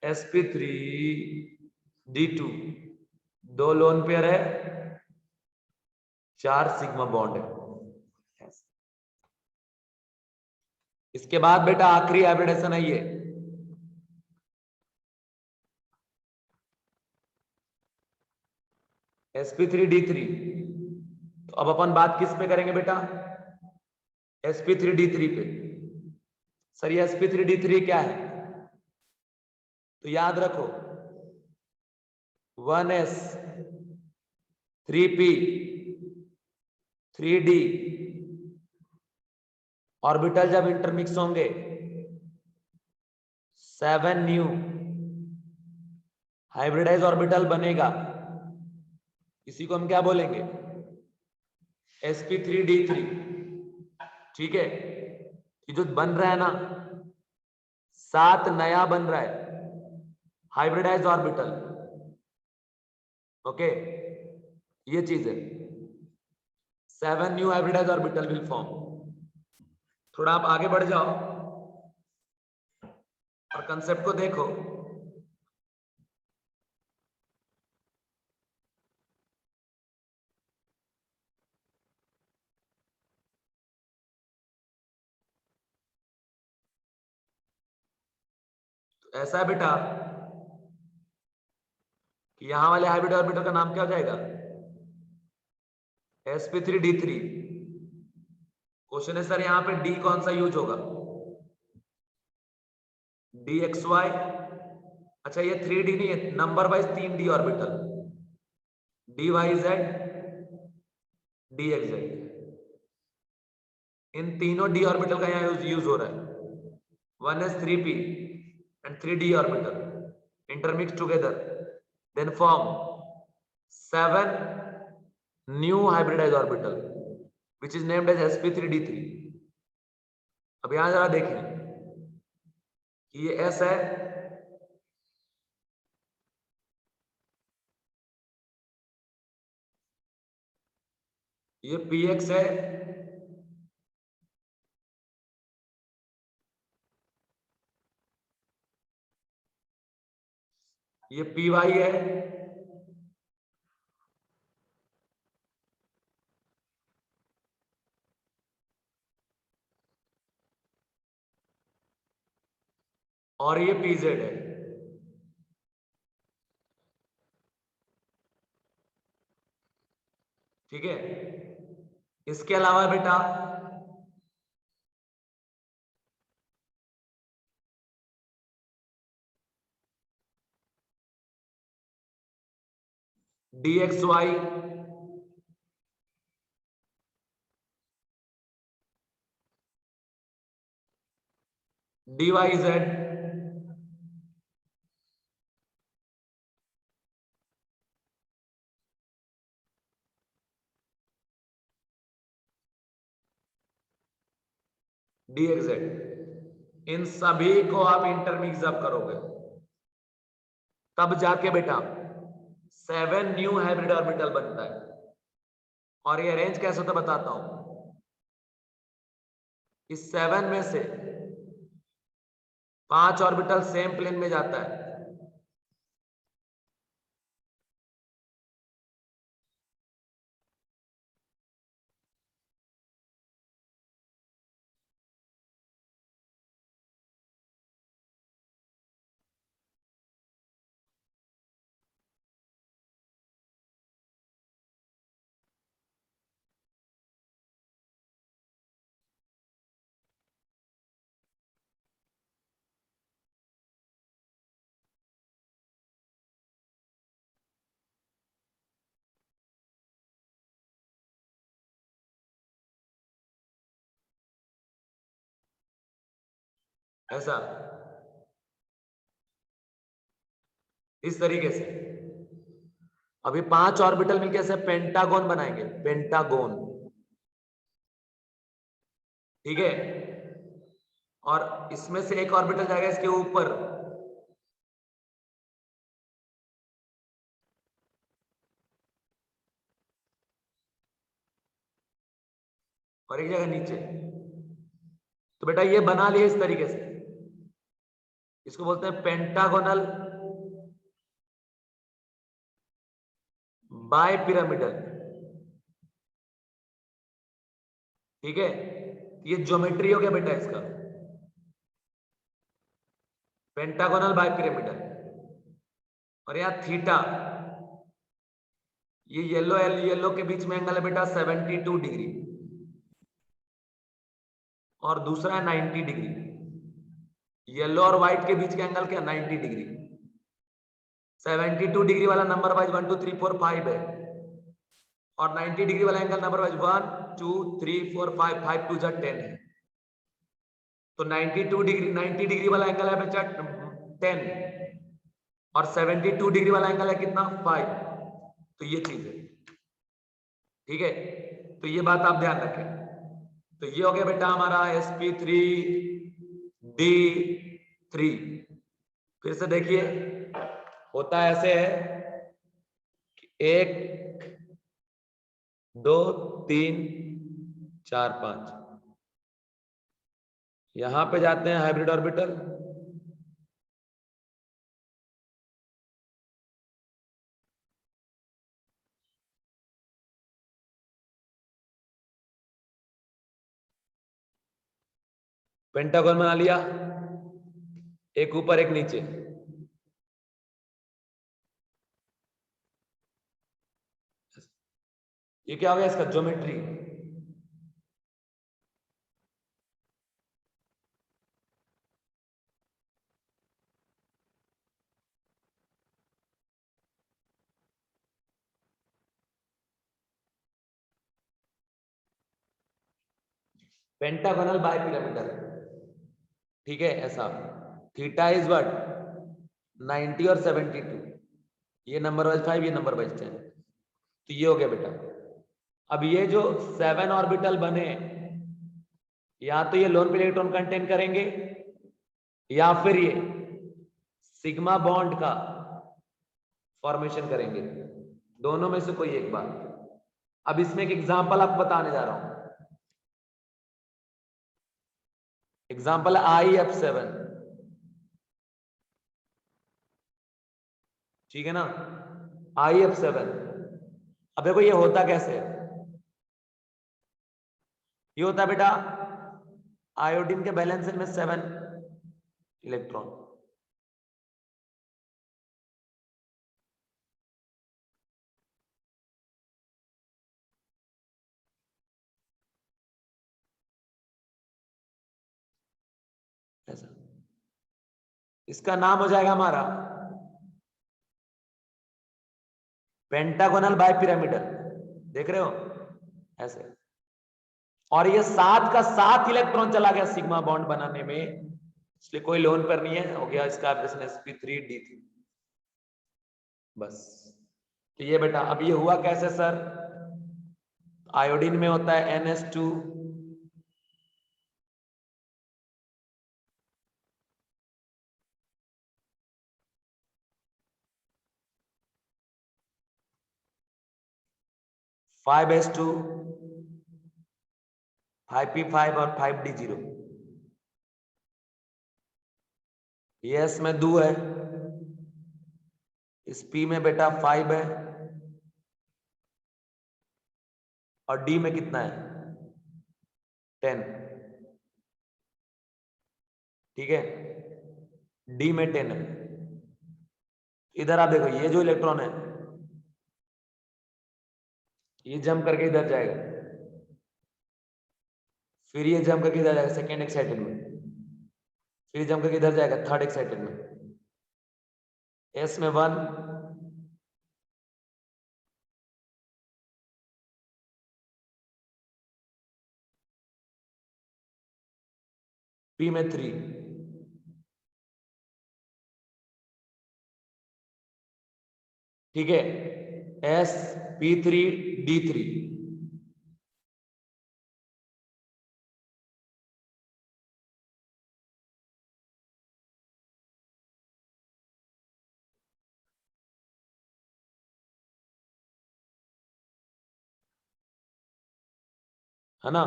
sp3d2, 2 लोन पेयर है, 4 सिग्मा बॉन्ड है। इसके बाद बेटा आखिरी हाइब्रिडेशन है ये, sp3d3। तो अब अपन बात किस पे करेंगे बेटा, sp3d3 पे। सर ये sp3d3 क्या है? तो याद रखो 1s 3p 3d ऑर्बिटल जब इंटरमिक्स होंगे 7 न्यू हाइब्रिडाइज ऑर्बिटल बनेगा। इसी को हम क्या बोलेंगे, sp3d3। ठीक है, ये जो बन रहा है ना, 7 नया बन रहा है हाइब्रिडाइज ऑर्बिटल। ओके, ये चीज है, 7 new hybridize orbital will form. थोड़ा आप आगे बढ़ जाओ और कंसेप्ट को देखो। तो ऐसा है बेटा कि यहां वाले हाइब्रिड ऑर्बिटल का नाम क्या हो जाएगा, sp3d3। क्वेश्चन है सर यहाँ पे डी कौन सा यूज होगा, dxy, अच्छा ये 3d नहीं है, number wise 3d orbital, dyz, dxz, इन तीनों d ऑर्बिटल का यहाँ यूज हो रहा है। 1s3p and 3d orbital intermix together, then form 7 new hybridized orbital which is named as sp3d3। अब यहां जरा देखें कि ये s है, ये px है, ये py है, और ये pz है। ठीक है, इसके अलावा बेटा dxy, dyz, dxz, इन सभी को आप इंटरमिक्स जब करोगे तब जाके बेटा 7 न्यू हाइब्रिड ऑर्बिटल बनता है। और ये अरेंज कैसे होता बताता हूं। इस 7 में से 5 ऑर्बिटल सेम प्लेन में जाता है, ऐसा इस तरीके से। अभी 5 ऑर्बिटल मिलकर ऐसे पेंटागोन बनाएंगे, पेंटागोन। ठीक है, और इसमें से एक ऑर्बिटल जाएगा इसके ऊपर, और एक जगह नीचे। तो बेटा ये बना लिया इस तरीके से, इसको बोलते हैं पेंटागोनल बाय पिरामिडल। ठीक है, ये ज्योमेट्री हो गया बेटा इसका, पेंटागोनल बाय पिरामिडल। और यहां थीटा, ये येलो के बीच में एंगल है बेटा 72 डिग्री, और दूसरा है 90 डिग्री। येलो और व्हाइट के बीच का एंगल क्या 90 डिग्री। 72 डिग्री वाला नंबर वाइज 1 2 3 4 5 है, और 90 डिग्री वाला एंगल नंबर वाइज 1 2 3 4 5 5 2 10 है। तो 92 डिग्री 90 डिग्री वाला एंगल है बच्चा 10, और 72 डिग्री वाला एंगल है कितना 5। तो ये चीज है। ठीक है, तो ये बात आप ध्यान रखें। तो ये हो गया बेटा हमारा sp3d3। फिर से देखिए, होता ऐसे है कि 1 2 3 4 5, यहां पे जाते हैं हाइब्रिड ऑर्बिटल, पेंटागन बना लिया, एक ऊपर एक नीचे। ये क्या हो गया इसका ज्योमेट्री। पेंटागोनल बाइपिरामिडल, ठीक है ऐसा। थीटा इज व्हाट 90 और 72, ये नंबर वाइज 5, ये नंबर वाइज 10, तो ये हो गया बेटा। अब ये जो 7 ऑर्बिटल बने, या तो ये लोन पेयर इलेक्ट्रॉन कंटेन करेंगे या फिर ये सिग्मा बॉन्ड का फॉर्मेशन करेंगे, दोनों में से कोई एक बात। अब इसमें एक एग्जांपल आपको बताने जा रहा हूं। एग्जांपल है IF7, ठीक है ना, IF7। अब देखो ये होता कैसे है, ये होता है बेटा आयोडीन के बैलेंस में 7 इलेक्ट्रॉन, ऐसा। इसका नाम हो जाएगा हमारा पेंटागोनल बाइपिरामिडल, देख रहे हो ऐसे। और ये 7 का 7 इलेक्ट्रॉन चला गया सिग्मा बॉन्ड बनाने में, इसलिए कोई लोन पर नहीं है, हो गया इसका sp3d3 बस। तो ये बेटा, अब ये हुआ कैसे सर, आयोडीन में होता है NH2, (5s2), 5p5 और 5d0। ये S में 2 है, इस P में बेटा 5 है, और D में कितना है 10, ठीक है, D में 10 है। इधर आप देखो, ये जो इलेक्ट्रॉन है ये जंप करके इधर जाएगा, फिर ये जंप करके इधर जाएगा सेकेंड एक्साइटेड में, फिर जंप करके इधर जाएगा थर्ड एक्साइटेड में, S में 1, P में 3, ठीक है, sp3d3, है ना।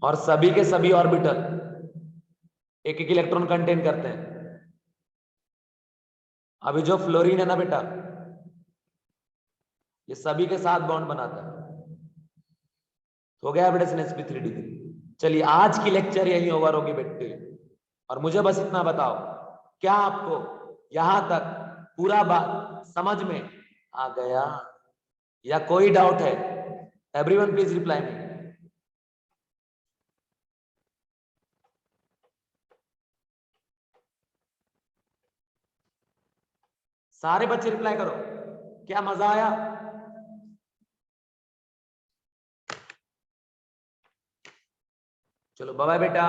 और सभी के सभी ऑर्बिटल एक एक इलेक्ट्रॉन कंटेन करते हैं। अभी जो फ्लोरीन है ना बेटा, ये सभी के साथ बॉन्ड बनाता है, हो गया बेटा sp3d3। चलिए आज की लेक्चर यही ओवर होगी बेटे, और मुझे बस इतना बताओ, क्या आपको यहां तक पूरा बात समझ में आ गया या कोई डाउट है? Everyone please reply me. सारे बच्चे रिप्लाई करो, क्या मजा आया? चलो बाय बाय बेटा,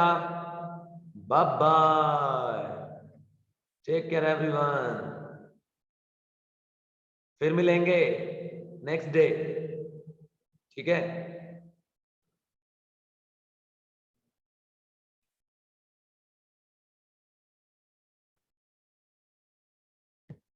bye bye, take care everyone, फिर मिलेंगे नेक्स्ट डे, ठीक है।